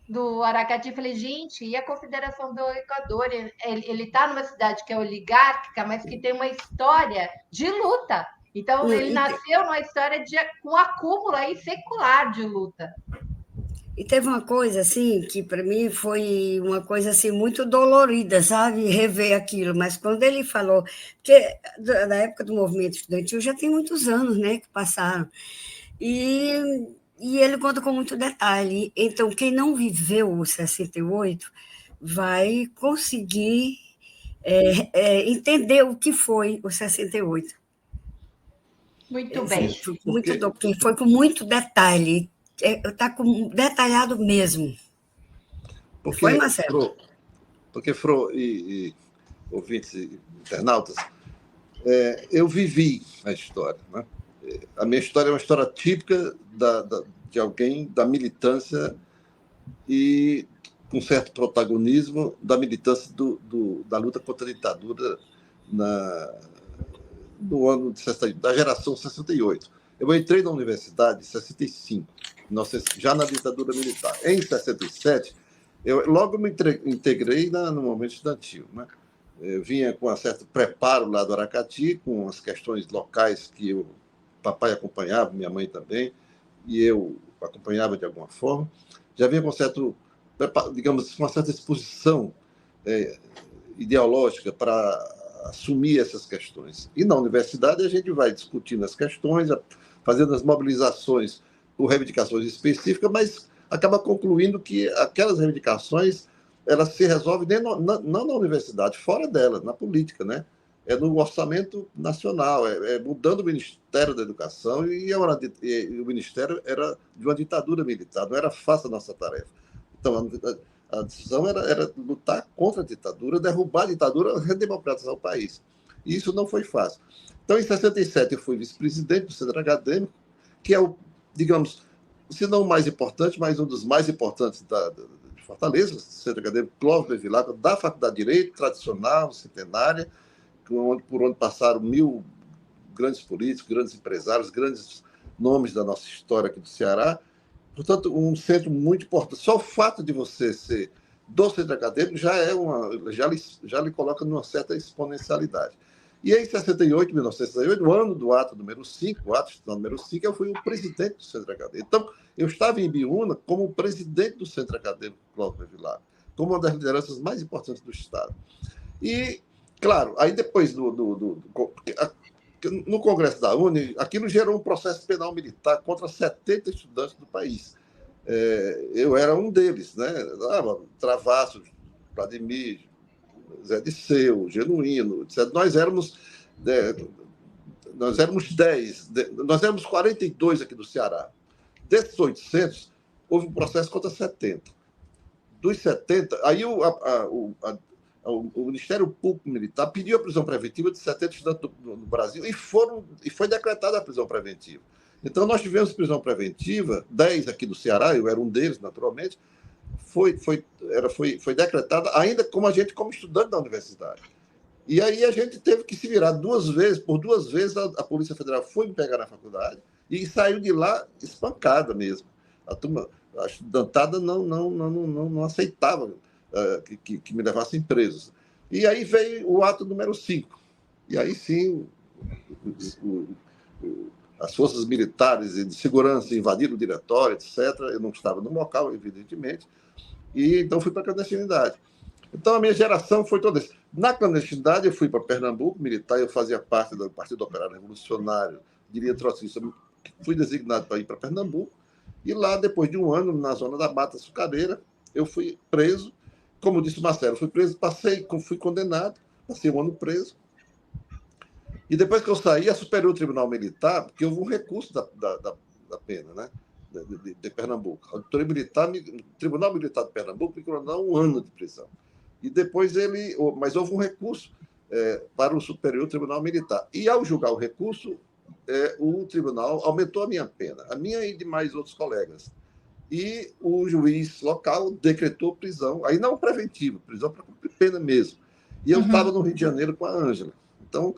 do Aracati. Eu falei, gente, e a Confederação do Equador? Ele está numa cidade que é oligárquica, mas que tem uma história de luta. Então, ele nasceu numa história com um acúmulo aí secular de luta. E teve uma coisa, assim, que para mim foi uma coisa, assim, muito dolorida, sabe? Rever aquilo. Mas quando ele falou... Porque da época do movimento estudantil já tem muitos anos, né, que passaram. E ele conta com muito detalhe. Então, quem não viveu o 68 vai conseguir entender o que foi o 68. Muito bem. Porque foi com muito detalhe. Está detalhado mesmo. Porque, foi, Marcelo? Porque, Fro e ouvintes e internautas, eu vivi a história. Né? A minha história é uma história típica de alguém da militância e com certo protagonismo da militância da luta contra a ditadura no ano da geração 68. Eu entrei na universidade em 65, já na ditadura militar. Em 67, eu logo me integrei no movimento estudantil. Né? Eu vinha com um certo preparo lá do Aracati, com as questões locais que o papai acompanhava, minha mãe também, e eu acompanhava de alguma forma. Já vinha com certo, digamos, com uma certa exposição ideológica para assumir essas questões. E na universidade a gente vai discutindo as questões, fazendo as mobilizações por reivindicações específicas, mas acaba concluindo que aquelas reivindicações elas se resolvem não na universidade, fora dela, na política, né? É no orçamento nacional, mudando o Ministério da Educação, e o Ministério era de uma ditadura militar, não era fácil a nossa tarefa. Então, a decisão era lutar contra a ditadura, derrubar a ditadura, redemocratizar o país. E isso não foi fácil. Então, em 67, eu fui vice-presidente do Centro Acadêmico, que é digamos, se não o mais importante, mas um dos mais importantes de Fortaleza, o Centro Acadêmico Clóvis Bevilacqua, da Faculdade de Direito, tradicional, centenária, por onde passaram 1000 grandes políticos, grandes empresários, grandes nomes da nossa história aqui do Ceará. Portanto, um centro muito importante. Só o fato de você ser do centro acadêmico já lhe coloca numa certa exponencialidade. E em 1968, o ano do ato número 5, o ato número 5, eu fui o presidente do centro acadêmico. Então, eu estava em Biúna como presidente do centro acadêmico Clóvis Bevilacqua, como uma das lideranças mais importantes do Estado. E, claro, aí depois no Congresso da UNE, aquilo gerou um processo penal militar contra 70 estudantes do país. Eu era um deles, né? Travassos, Vladimir, Zé Disseu, Genuíno, etc. Nós éramos 10, nós éramos 42 aqui do Ceará. Desses 800, houve um processo contra 70. Dos 70, aí o Ministério Público Militar pediu a prisão preventiva de 70 estudantes no Brasil e foi decretada a prisão preventiva. Então, nós tivemos prisão preventiva, 10 aqui do Ceará, eu era um deles, naturalmente, foi decretada ainda como estudante da universidade. E aí a gente teve que se virar por duas vezes a Polícia Federal foi me pegar na faculdade e saiu de lá espancada mesmo. A turma, a estudantada não aceitava que me levassem presos. E aí veio o ato número 5. E aí sim, as forças militares de segurança invadiram o diretório, etc. Eu não estava no local, evidentemente, e então fui para a clandestinidade. Então, a minha geração foi toda isso. Na clandestinidade, eu fui para Pernambuco, militar, eu fazia parte do Partido Operário Revolucionário, diria trotskista, fui designado para ir para Pernambuco, e lá, depois de um ano, na zona da Mata Açucareira, eu fui preso, como disse o Marcelo, fui preso, fui condenado, passei um ano preso, e depois que eu saí, a Superior Tribunal Militar, porque houve um recurso da pena, né? De Pernambuco. A o Tribunal Militar de Pernambuco me condenou 1 ano de prisão. E depois mas houve um recurso para o Superior Tribunal Militar. E ao julgar o recurso, o tribunal aumentou a minha pena, a minha e de mais outros colegas. E o juiz local decretou prisão, aí não preventiva, prisão para cumprir pena mesmo. E eu estava no Rio de Janeiro com a Ângela. Então,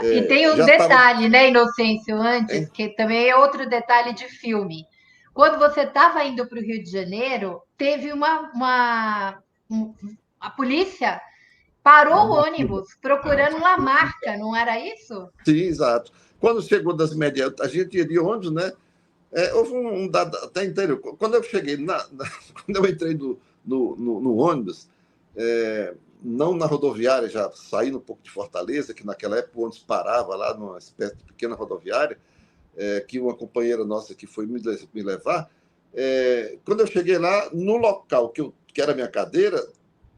e tem um detalhe, né, Inocêncio, antes, que também é outro detalhe de filme. Quando você estava indo para o Rio de Janeiro, teve a polícia parou o ônibus procurando Lamarca, não era isso? Sim, exato. Quando chegou das médias, a gente ia de ônibus, né? Houve um dado até interior. Quando eu cheguei, quando eu entrei no ônibus, não na rodoviária, já saindo um pouco de Fortaleza, que naquela época o ônibus parava lá numa espécie de pequena rodoviária, que uma companheira nossa que foi me levar, quando eu cheguei lá, no local que era a minha cadeira,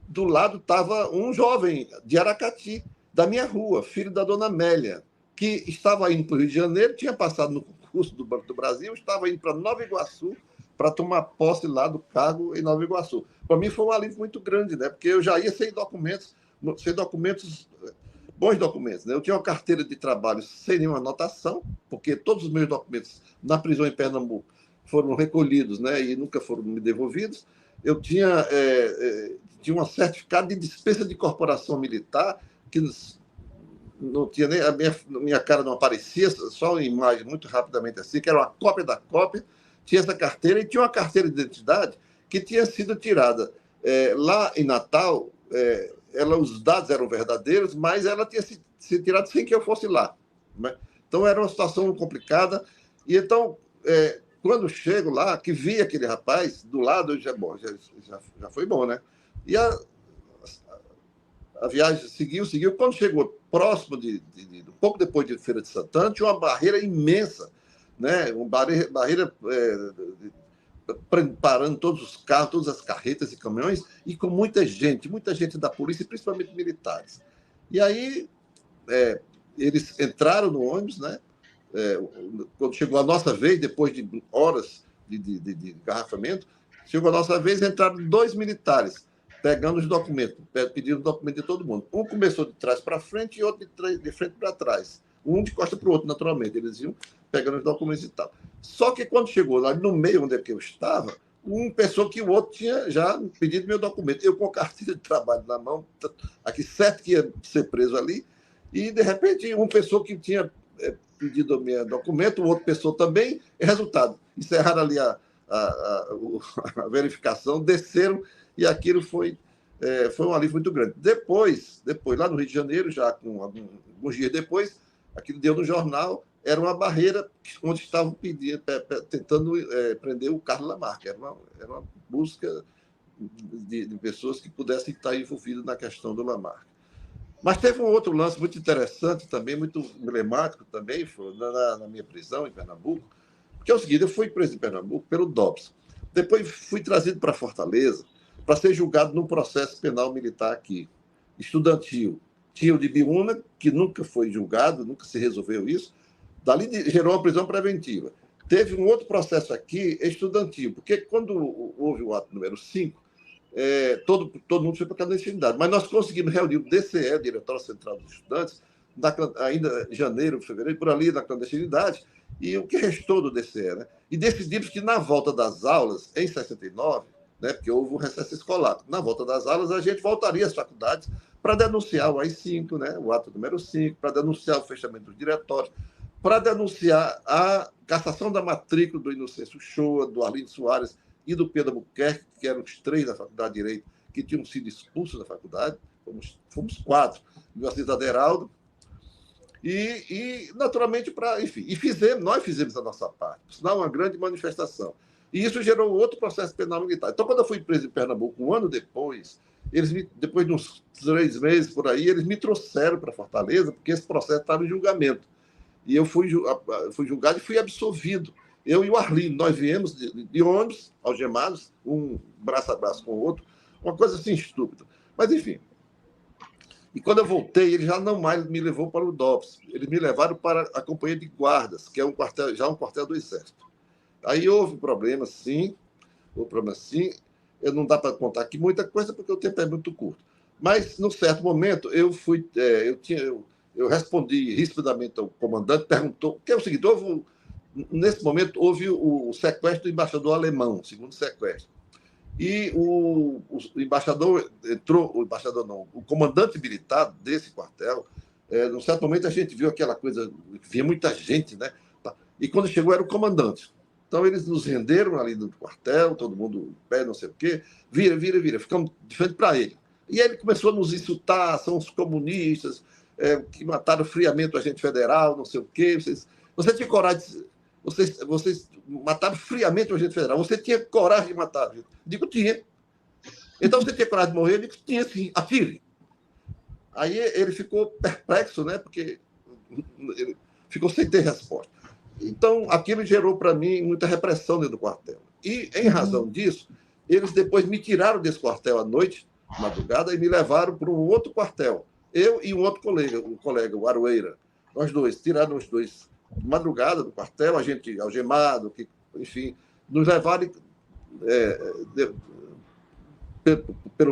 do lado estava um jovem de Aracati, da minha rua, filho da dona Amélia, que estava indo para o Rio de Janeiro, tinha passado no concurso do Banco do Brasil, estava indo para Nova Iguaçu para tomar posse lá do cargo em Nova Iguaçu. Para mim foi um alívio muito grande, né? Porque eu já ia sem documentos, bons documentos. Né? Eu tinha uma carteira de trabalho sem nenhuma anotação, porque todos os meus documentos na prisão em Pernambuco foram recolhidos, né? E nunca foram me devolvidos. Eu tinha um certificado de dispensa de corporação militar, que não tinha nem a minha cara não aparecia, só uma imagem muito rapidamente assim, que era uma cópia da cópia. Tinha essa carteira e tinha uma carteira de identidade que tinha sido tirada lá em Natal. Os dados eram verdadeiros, mas ela tinha sido tirada sem que eu fosse lá. Né? Então, era uma situação complicada. E então, quando chego lá, que vi aquele rapaz do lado, eu já foi bom, né? E a viagem seguiu. Quando chegou próximo pouco depois de Feira de Santana, tinha uma barreira imensa, né? Uma barreira parando todos os carros, todas as carretas e caminhões, e com muita gente da polícia, principalmente militares. E aí eles entraram no ônibus, né? Quando chegou a nossa vez, depois de horas de engarrafamento, chegou a nossa vez, entraram 2 militares, pegando os documentos, pedindo o documento de todo mundo. Um começou de trás para frente e outro de frente para trás. Um de costa para o outro, naturalmente. Eles iam pegando os documentos e tal. Só que quando chegou lá no meio onde eu estava, um pensou que o outro tinha já pedido meu documento. Eu com a carteira de trabalho na mão, aqui certo que ia ser preso ali, e de repente um pensou que tinha pedido o meu documento, o outro pensou também, e resultado, encerraram ali a verificação, desceram, e aquilo foi um alívio muito grande. Depois, lá no Rio de Janeiro, já com alguns dias depois, aquilo deu no jornal, era uma barreira onde estavam tentando prender o Carlos Lamarca. Era uma busca de pessoas que pudessem estar envolvidas na questão do Lamarca. Mas teve um outro lance muito interessante também, muito emblemático também, foi na minha prisão em Pernambuco, que é o seguinte: eu fui preso em Pernambuco pelo Dobson. Depois fui trazido para Fortaleza para ser julgado num processo penal militar aqui, estudantil. Tinha o de Biúna, que nunca foi julgado, nunca se resolveu isso. Dali gerou uma prisão preventiva. Teve um outro processo aqui, estudantil, porque quando houve o ato número 5, todo mundo foi para a clandestinidade. Mas nós conseguimos reunir o DCE, o Diretório Central dos Estudantes, ainda em janeiro, fevereiro, por ali na clandestinidade, e o que restou do DCE, né? E decidimos que na volta das aulas, em 69, né, porque houve um recesso escolar. Na volta das aulas, a gente voltaria às faculdades para denunciar o AI-5, né, o ato número 5, para denunciar o fechamento dos diretórios, para denunciar a cassação da matrícula do Inocêncio Shoa, do Arlindo Soares e do Pedro Albuquerque, que eram os 3 da Faculdade de Direito que tinham sido expulsos da faculdade. Fomos 4, o Assis Aderaldo, e naturalmente, nós fizemos a nossa parte, senão uma grande manifestação. E isso gerou outro processo penal militar. Então, quando eu fui preso em Pernambuco, um ano depois, depois de uns 3 meses por aí, eles me trouxeram para Fortaleza, porque esse processo estava em julgamento. E eu fui julgado e fui absolvido. Eu e o Arlindo, nós viemos de ônibus, algemados, um braço a braço com o outro, uma coisa assim estúpida. Mas, enfim. E quando eu voltei, ele já não mais me levou para o DOPS. Eles me levaram para a Companhia de Guardas, que é um quartel do Exército. Aí houve problema, sim. Não dá para contar aqui muita coisa, porque o tempo é muito curto. Mas, num certo momento, eu respondi rispidamente ao comandante, perguntou, que é o seguinte, nesse momento houve o sequestro do embaixador alemão, segundo sequestro. E o embaixador o comandante militar desse quartel, num certo momento a gente viu aquela coisa, via muita gente, né? E quando chegou era o comandante. Então eles nos renderam ali no quartel, todo mundo pé, não sei o quê, vira, ficamos de frente para ele. E aí ele começou a nos insultar, são os comunistas, que mataram friamente o agente federal, não sei o quê. Você tinha coragem, vocês mataram friamente o agente federal, você tinha coragem de matar? Eu digo, tinha. Então você tinha coragem de morrer? Eu digo, tinha sim, atire. Aí ele ficou perplexo, né? Porque ele ficou sem ter resposta. Então, aquilo gerou para mim muita repressão dentro do quartel. E, em razão disso, eles depois me tiraram desse quartel à noite, madrugada, e me levaram para um outro quartel. Eu e um outro colega, o Aroeira. Nós dois, tiraram os dois de madrugada do quartel, a gente algemado, enfim, nos levaram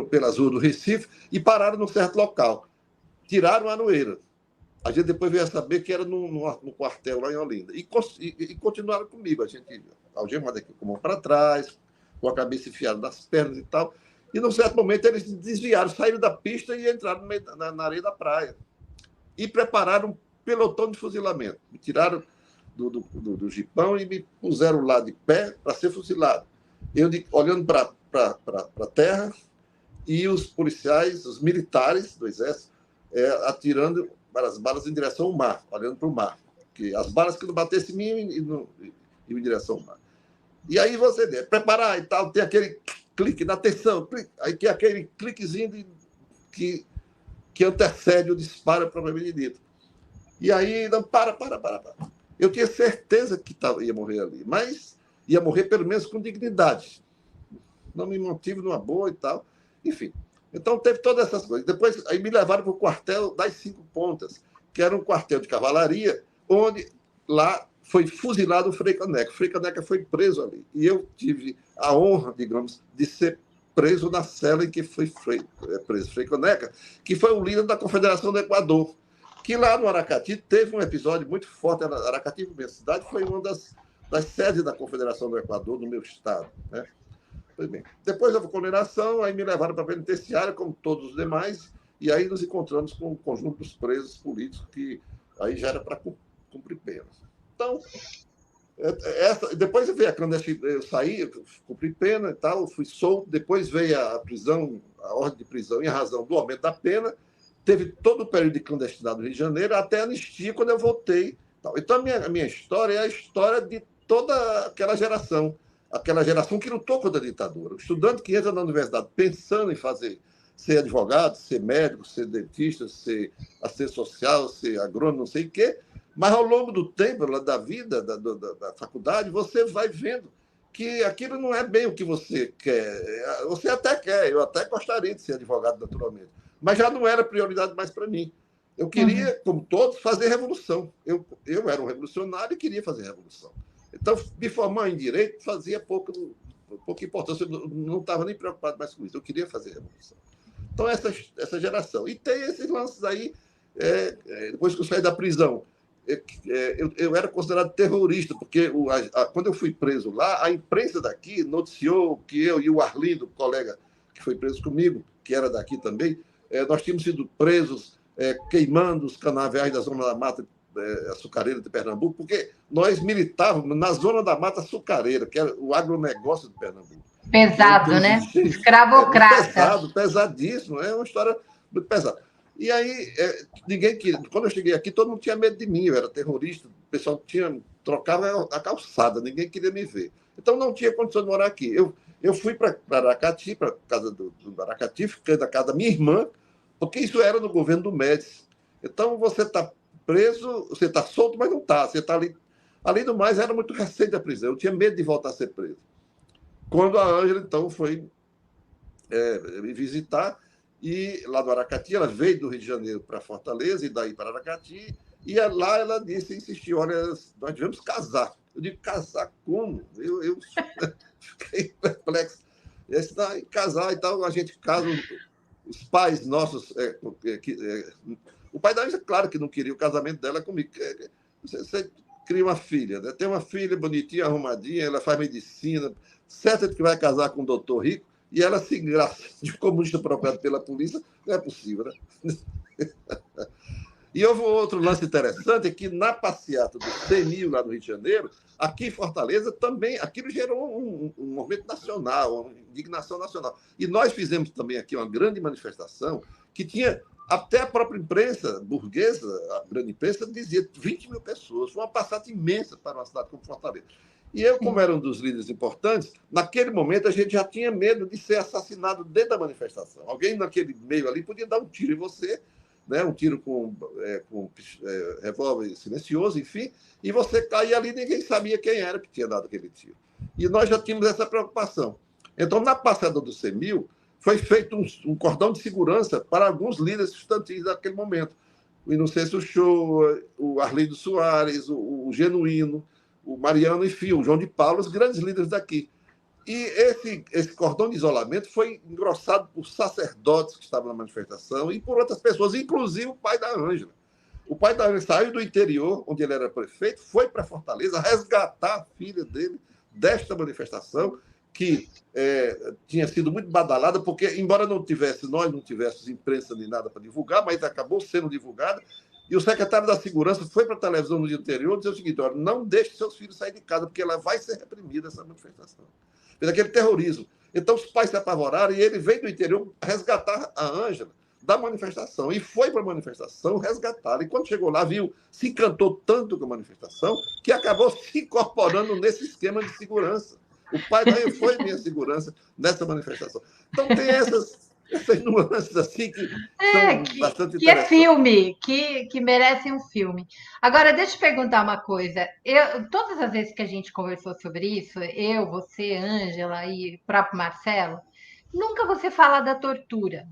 pelas ruas do Recife e pararam num certo local. Tiraram a Aroeira. A gente depois veio a saber que era no quartel lá em Olinda. E continuaram comigo. A gente algemado aqui com a mão para trás, com a cabeça enfiada nas pernas e tal. E, num certo momento, eles desviaram, saíram da pista e entraram na areia da praia. E prepararam um pelotão de fuzilamento. Me tiraram do jipão e me puseram lá de pé para ser fuzilado. Eu olhando para a terra e os policiais, os militares do Exército, atirando as balas em direção ao mar, olhando para o mar. Que as balas que não batessem em mim iam em direção ao mar. E aí você preparar e tal, tem aquele clique na tensão, aí tem aquele cliquezinho que antecede o disparo propriamente dito. E aí, não, para. Eu tinha certeza que ia morrer ali, mas ia morrer pelo menos com dignidade. Não me mantive numa boa e tal. Enfim. Então, teve todas essas coisas. Depois, aí me levaram para o quartel das 5 Pontas, que era um quartel de cavalaria, onde lá foi fuzilado o Frei Caneca. O Frei Caneca foi preso ali. E eu tive a honra, digamos, de ser preso na cela em que foi preso Frei Caneca, que foi o líder da Confederação do Equador, que lá no Aracati teve um episódio muito forte. Aracati, minha cidade, foi uma das sedes da Confederação do Equador, no meu estado, né? Pois bem, depois da condenação, aí me levaram para a penitenciária, como todos os demais, e aí nos encontramos com o conjunto dos presos políticos, que aí já era para cumprir pena. Então, depois veio a clandestinidade, eu saí, eu cumpri pena e tal, fui solto, depois veio a prisão, a ordem de prisão em razão do aumento da pena, teve todo o período de clandestinidade no Rio de Janeiro, até a anistia, quando eu voltei. Então, a minha história é a história de toda aquela geração que lutou contra a ditadura. O estudante que entra na universidade pensando em ser advogado, ser médico, ser dentista, ser assistente social, ser agrônomo, não sei o quê, mas ao longo do tempo, da vida, da faculdade, você vai vendo que aquilo não é bem o que você quer. Você até quer, eu até gostaria de ser advogado, naturalmente, mas já não era prioridade mais para mim. Eu queria, como todos, fazer revolução. Eu era um revolucionário e queria fazer revolução. Então, me formar em direito fazia pouca importância, eu não estava nem preocupado mais com isso, eu queria fazer revolução. Então, essa geração. E tem esses lances aí, depois que eu saí da prisão, eu era considerado terrorista, porque quando eu fui preso lá, a imprensa daqui noticiou que eu e o Arlindo, colega que foi preso comigo, que era daqui também, nós tínhamos sido presos queimando os canaviais da Zona da Mata Açucareira de Pernambuco, porque nós militávamos na Zona da Mata Açucareira, que era o agronegócio de Pernambuco. Pesado, né? Escravocrata. Pesado, pesadíssimo, é uma história muito pesada. E aí, ninguém queria. Quando eu cheguei aqui, todo mundo tinha medo de mim, eu era terrorista, o pessoal trocava a calçada, ninguém queria me ver. Então, não tinha condição de morar aqui. Eu fui para Aracati, para a casa do Aracati, fiquei na casa da minha irmã, porque isso era no governo do Médici. Então, você está preso, você está solto, mas não está. Você está ali. Além do mais, era muito recente a prisão. Eu tinha medo de voltar a ser preso. Quando a Ângela, então, foi me visitar, e lá do Aracati, ela veio do Rio de Janeiro para Fortaleza, e daí para Aracati, e lá ela insistiu, olha, nós devemos casar. Eu digo, casar como? Eu fiquei perplexo. Casar e tal, a gente casa, os pais nossos... o pai da Ângela, claro que não queria o casamento dela comigo. Você cria uma filha, né? Tem uma filha bonitinha, arrumadinha, ela faz medicina, certo que vai casar com um doutor rico, e ela se engraça de comunista procurado pela polícia, não é possível, né? E houve outro lance interessante, é que na passeata do CEMIL, lá no Rio de Janeiro, aqui em Fortaleza também, aquilo gerou um movimento nacional, uma indignação nacional. E nós fizemos também aqui uma grande manifestação, que tinha até a própria imprensa burguesa, a grande imprensa, dizia 20 mil pessoas, foi uma passeata imensa para uma cidade como Fortaleza. E eu, como era um dos líderes importantes, naquele momento a gente já tinha medo de ser assassinado dentro da manifestação. Alguém naquele meio ali podia dar um tiro em você, né? Um tiro com revólver silencioso, enfim, e você caía ali e ninguém sabia quem era que tinha dado aquele tiro. E nós já tínhamos essa preocupação. Então, na passeata do CEMIL, foi feito um cordão de segurança para alguns líderes estudantis daquele momento. O Inocêncio Shoa, o Arlindo Soares, o Genuíno, o Mariano, enfim, o João de Paulo, os grandes líderes daqui. E esse cordão de isolamento foi engrossado por sacerdotes que estavam na manifestação e por outras pessoas, inclusive o pai da Ângela. O pai da Ângela saiu do interior, onde ele era prefeito, foi para Fortaleza resgatar a filha dele desta manifestação, que tinha sido muito badalada, porque, embora nós não tivéssemos imprensa nem nada para divulgar, mas acabou sendo divulgada. E o secretário da Segurança foi para a televisão no dia anterior e disse o seguinte: olha, não deixe seus filhos sair de casa, porque ela vai ser reprimida, essa manifestação. Fez aquele terrorismo. Então, os pais se apavoraram e ele veio do interior resgatar a Ângela da manifestação. E foi para a manifestação resgatar. E quando chegou lá, se encantou tanto com a manifestação que acabou se incorporando nesse esquema de segurança. O pai daí foi minha segurança nessa manifestação. Então, tem essas nuances assim que são bastante interessantes. Que é filme, que merecem um filme. Agora, deixa eu perguntar uma coisa. Todas as vezes que a gente conversou sobre isso, eu, você, Ângela e o próprio Marcelo, nunca você fala da tortura.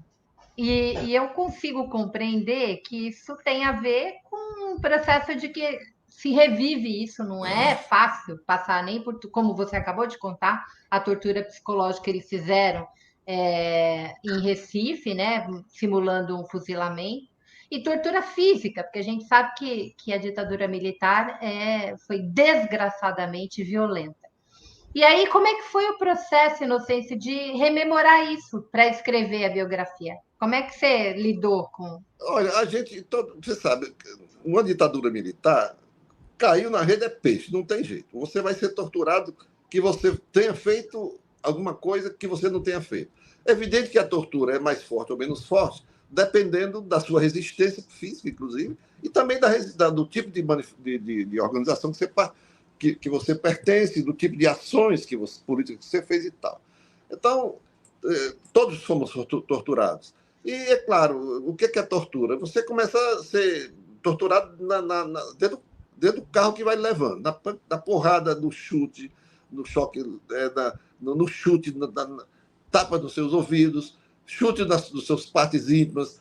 E eu consigo compreender que isso tem a ver com um processo de que se revive isso, não é fácil passar nem por, como você acabou de contar, a tortura psicológica que eles fizeram em Recife, né, simulando um fuzilamento, e tortura física, porque a gente sabe que a ditadura militar foi desgraçadamente violenta. E aí, como é que foi o processo, Inocêncio, de rememorar isso para escrever a biografia? Como é que você lidou com... Olha, você sabe, uma ditadura militar, caiu na rede é peixe, não tem jeito. Você vai ser torturado que você tenha feito alguma coisa que você não tenha feito. É evidente que a tortura é mais forte ou menos forte, dependendo da sua resistência física, inclusive, e também do tipo de organização que você pertence, do tipo de ações políticas que você fez e tal. Então, todos fomos torturados. E, é claro, o que é tortura? Você começa a ser torturado dentro do carro que vai levando, na porrada, no chute, no choque, no chute, na tapa nos seus ouvidos, chute dos seus partes íntimas.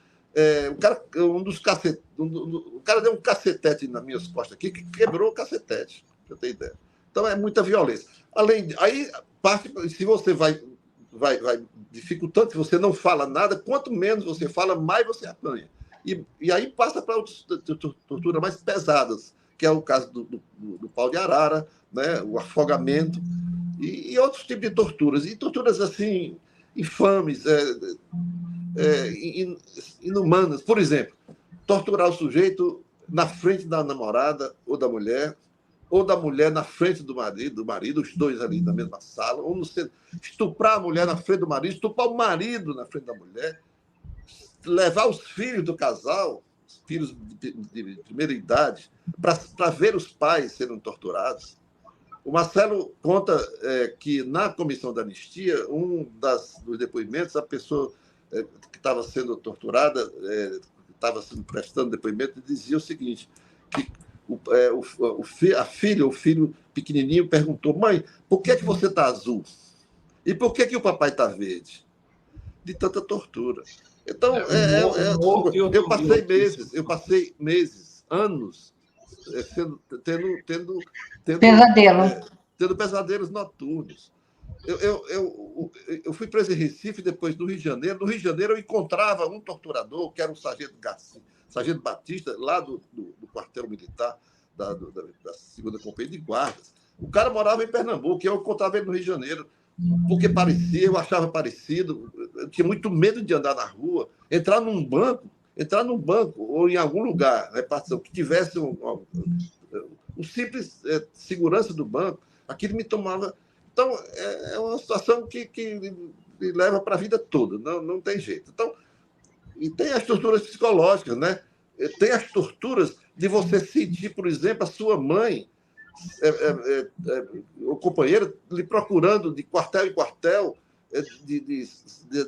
O cara deu um cacetete nas minhas costas aqui, que quebrou o cacetete, pra eu ter ideia. Então, é muita violência. Aí, se você vai dificultando, se você não fala nada, quanto menos você fala, mais você apanha. E aí passa para outras torturas mais pesadas, que é o caso do pau de arara, né? O afogamento, e outros tipos de torturas. E torturas assim, infames, inumanas. Por exemplo, torturar o sujeito na frente da namorada ou da mulher na frente do marido, os dois ali na mesma sala, ou no centro, estuprar a mulher na frente do marido, estuprar o marido na frente da mulher, levar os filhos do casal, os filhos de primeira idade, para ver os pais sendo torturados. O Marcelo conta que, na comissão da anistia, dos depoimentos, a pessoa que estava sendo torturada, estava prestando depoimento, dizia o seguinte, que a filha, o filho pequenininho, perguntou: mãe, por que você está azul? E por que o papai está verde? De tanta tortura. Então, eu passei meses, anos, tendo pesadelos noturnos. Eu fui preso em Recife, depois no Rio de Janeiro. No Rio de Janeiro eu encontrava um torturador, que era o Sargento Batista, lá do quartel militar da 2ª Companhia de Guardas. O cara morava em Pernambuco, e eu encontrava ele no Rio de Janeiro, porque eu achava parecido, eu tinha muito medo de andar na rua, entrar num banco ou em algum lugar, repartição, que tivesse um simples segurança do banco, aquilo me tomava. Então, é uma situação que me leva para a vida toda, não tem jeito. Então, e tem as torturas psicológicas, né? Tem as torturas de você sentir, por exemplo, a sua mãe, o companheiro, lhe procurando de quartel em quartel, de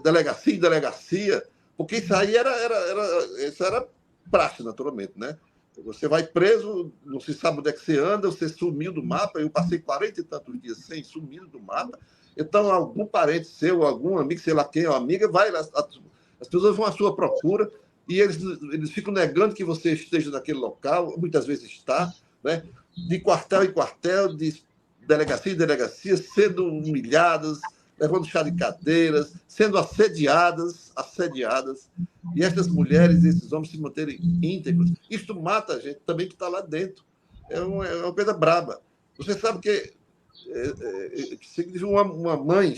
delegacia em delegacia, porque isso aí era praxe, naturalmente, né? Você vai preso, não se sabe onde é que você anda, você sumiu do mapa. Eu passei 40 e tantos dias sem sumir do mapa. Então, algum parente seu, algum amigo, sei lá quem, ou amiga, vai lá, as pessoas vão à sua procura e eles ficam negando que você esteja naquele local, muitas vezes está, né? De quartel em quartel, de delegacia em delegacia, sendo humilhadas, levando chá de cadeiras, sendo assediadas, e essas mulheres e esses homens se manterem íntegros. Isto mata a gente também que está lá dentro. É uma coisa braba. Você sabe que uma mãe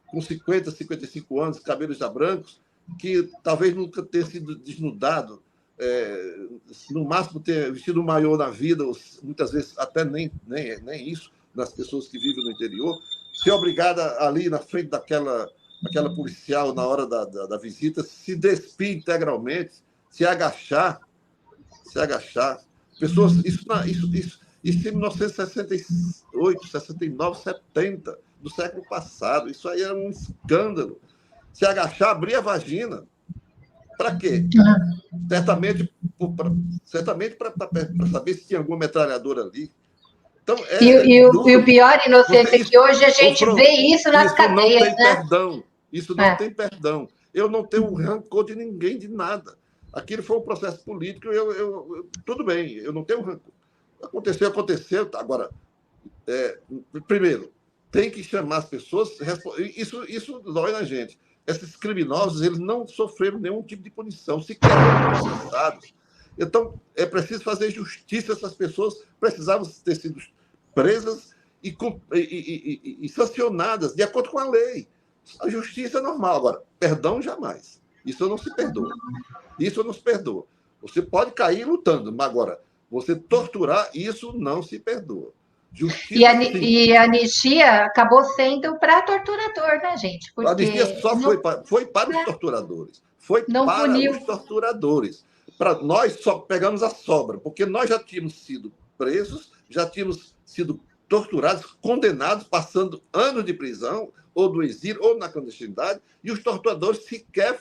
com 50, 55 anos, cabelos já brancos, que talvez nunca tenha sido desnudado, no máximo ter vestido um maiô na vida, ou muitas vezes até nem isso, nas pessoas que vivem no interior, ser obrigada ali na frente daquela policial na hora da visita, se despir integralmente, se agachar. Pessoas, isso em 1968, 69, 70, do século passado. Isso aí era um escândalo. Se agachar, abrir a vagina. Para quê? Certamente para saber se tinha alguma metralhadora ali. Então, e o pior, Inocência, é que hoje a gente vê isso nas cadeias, né? Isso não tem perdão. Eu não tenho rancor de ninguém, de nada. Aquilo foi um processo político, tudo bem, eu não tenho rancor. Aconteceu. Agora, primeiro, tem que chamar as pessoas. Isso dói na gente. Esses criminosos, eles não sofreram nenhum tipo de punição, sequer foram processados. Então, é preciso fazer justiça. Essas pessoas precisavam ter sido presas e sancionadas de acordo com a lei. A justiça é normal. Agora, perdão jamais. Isso não se perdoa. Você pode cair lutando, mas agora, você torturar, isso não se perdoa. Justiça, e a anistia acabou sendo para torturador, né, gente? Porque a anistia só foi para os torturadores. Foi para os torturadores. Para nós só pegamos a sobra, porque nós já tínhamos sido presos, já tínhamos sido torturados, condenados, passando anos de prisão, ou do exílio, ou na clandestinidade, e os torturadores sequer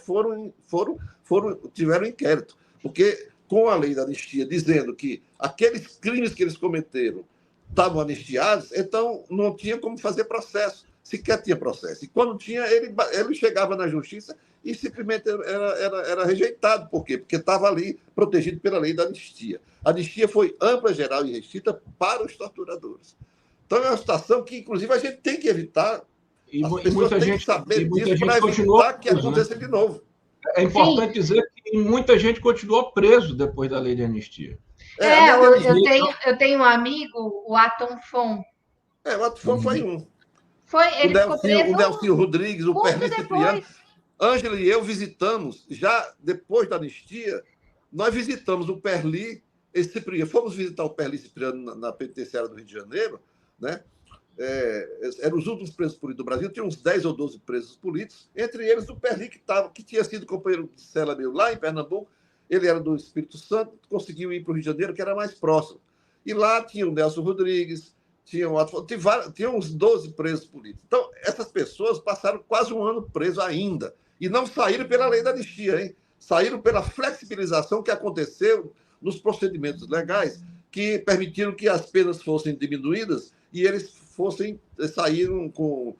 tiveram inquérito. Porque com a lei da anistia dizendo que aqueles crimes que eles cometeram estavam anistiados, então não tinha como fazer processo, sequer tinha processo. E quando tinha, ele chegava na justiça e simplesmente era rejeitado. Por quê? Porque estava ali protegido pela lei da anistia. A anistia foi ampla, geral e restrita para os torturadores. Então é uma situação que, inclusive, a gente tem que evitar. As pessoas têm que saber disso para evitar que aconteça de novo. É importante dizer que muita gente continuou preso depois da lei de anistia. Eu tenho um amigo, o Atom Fon. O Atom Fon foi um. Ele ficou preso o Nelsinho Rodrigues, o Perli Cipriano. Ângela e eu visitamos, já depois da anistia, nós visitamos o Perli e Cipriano. Fomos visitar o Perli Cipriano na penitenciária do Rio de Janeiro, né? Eram os últimos presos políticos do Brasil, tinha uns 10 ou 12 presos políticos, entre eles o Perli, que tinha sido companheiro de cela meu lá em Pernambuco. Ele era do Espírito Santo, conseguiu ir para o Rio de Janeiro, que era mais próximo. E lá tinha o Nelson Rodrigues, tinha uns 12 presos políticos. Então, essas pessoas passaram quase um ano presos ainda. E não saíram pela lei da anistia, hein? Saíram pela flexibilização que aconteceu nos procedimentos legais, que permitiram que as penas fossem diminuídas e eles saíram com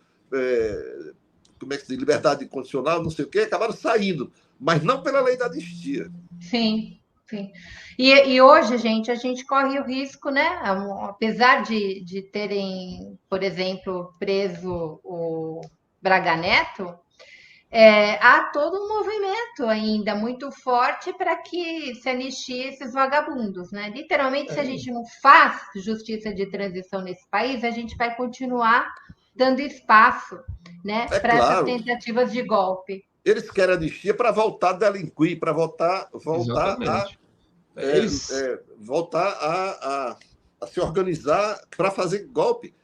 como é que se diz, liberdade condicional, não sei o quê, acabaram saindo, mas não pela lei da anistia. Sim, sim. E hoje, gente, a gente corre o risco, né? Apesar de terem, por exemplo, preso o Braga Neto, há todo um movimento ainda muito forte para que se anistie esses vagabundos, né? Literalmente, se a gente não faz justiça de transição nesse país, a gente vai continuar dando espaço, né, para essas tentativas de golpe. Eles querem anistia para voltar a delinquir, para voltar a se organizar para fazer golpe.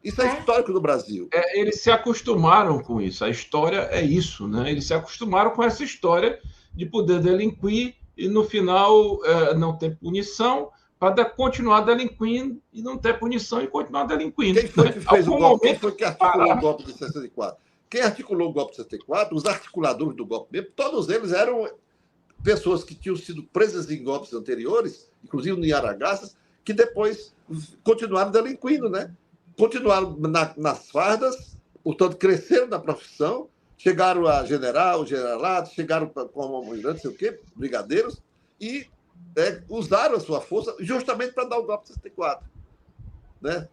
Isso é histórico do Brasil. Eles se acostumaram com isso. A história é isso, né? Eles se acostumaram com essa história de poder delinquir e, no final, não ter punição para continuar delinquindo e não ter punição e continuar delinquindo. Quem foi que fez o golpe? Quem foi que articulou o golpe de 64? Quem articulou o golpe de 64, os articuladores do golpe mesmo, todos eles eram pessoas que tinham sido presas em golpes anteriores, inclusive no Yaragáças, que depois continuaram delinquindo, né? Continuaram nas fardas, portanto, cresceram na profissão, chegaram a generalato, chegaram como almirante, não sei o quê, brigadeiros, e usaram a sua força justamente para dar o golpe de 64. Né?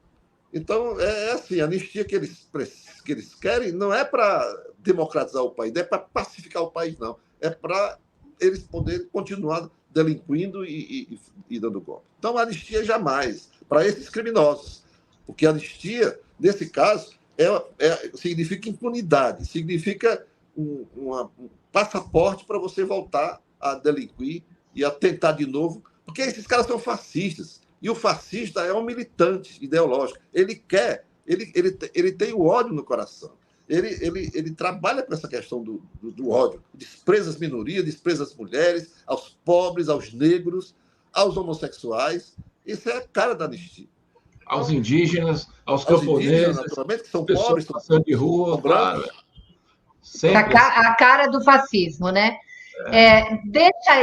Então, assim, a anistia que eles querem não é para democratizar o país, não é para pacificar o país, não. É para eles poderem continuar delinquindo e dando golpe. Então, a anistia jamais, para esses criminosos. Porque a anistia, nesse caso, significa impunidade, significa um passaporte para você voltar a delinquir e a tentar de novo, porque esses caras são fascistas, e o fascista é um militante ideológico. Ele tem o ódio no coração, ele trabalha com essa questão do ódio, despreza as minorias, despreza as mulheres, aos pobres, aos negros, aos homossexuais. Isso é a cara da anistia. Aos indígenas, aos camponeses, naturalmente, que são pobres, passando de rua, claro. A cara do fascismo, né? Deixa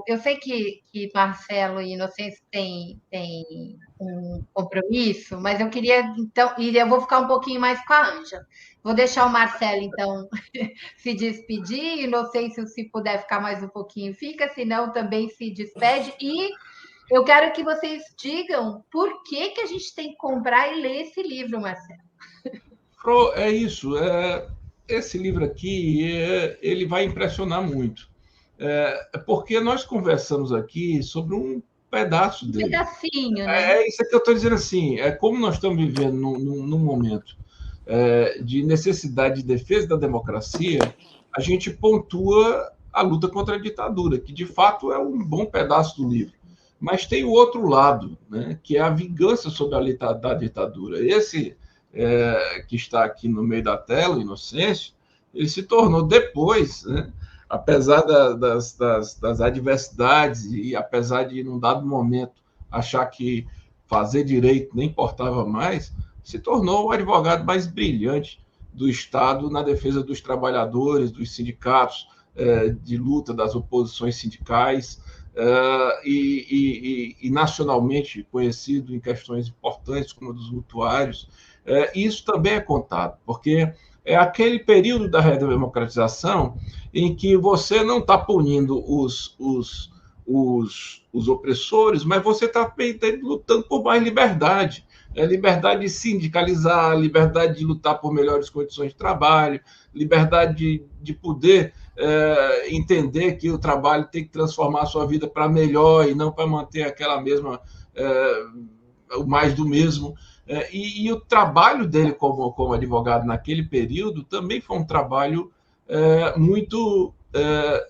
eu sei que Marcelo e Inocêncio têm um compromisso, mas eu queria, então, e eu vou ficar um pouquinho mais com a Ângela. Vou deixar o Marcelo, então, se despedir. Inocêncio, se puder ficar mais um pouquinho, fica, senão também se despede. E eu quero que vocês digam por que a gente tem que comprar e ler esse livro, Marcelo. É isso. Esse livro aqui, ele vai impressionar muito. Porque nós conversamos aqui sobre um pedaço dele. Um pedacinho, né? É isso que eu estou dizendo assim. Como nós estamos vivendo num momento de necessidade de defesa da democracia, a gente pontua a luta contra a ditadura, que de fato é um bom pedaço do livro. Mas tem o outro lado, né, que é a vingança sobre a ditadura. Esse que está aqui no meio da tela, Inocêncio, ele se tornou depois, né, apesar das adversidades e apesar de, num dado momento, achar que fazer direito nem importava mais, se tornou o advogado mais brilhante do Estado na defesa dos trabalhadores, dos sindicatos, de luta das oposições sindicais, e nacionalmente conhecido em questões importantes como a dos mutuários. Isso também é contado, porque é aquele período da redemocratização em que você não está punindo os opressores, mas você está lutando por mais liberdade. Liberdade de sindicalizar, liberdade de lutar por melhores condições de trabalho, liberdade de poder entender que o trabalho tem que transformar a sua vida para melhor e não para manter aquela mesma, o mais do mesmo. E o trabalho dele como advogado naquele período também foi um trabalho muito,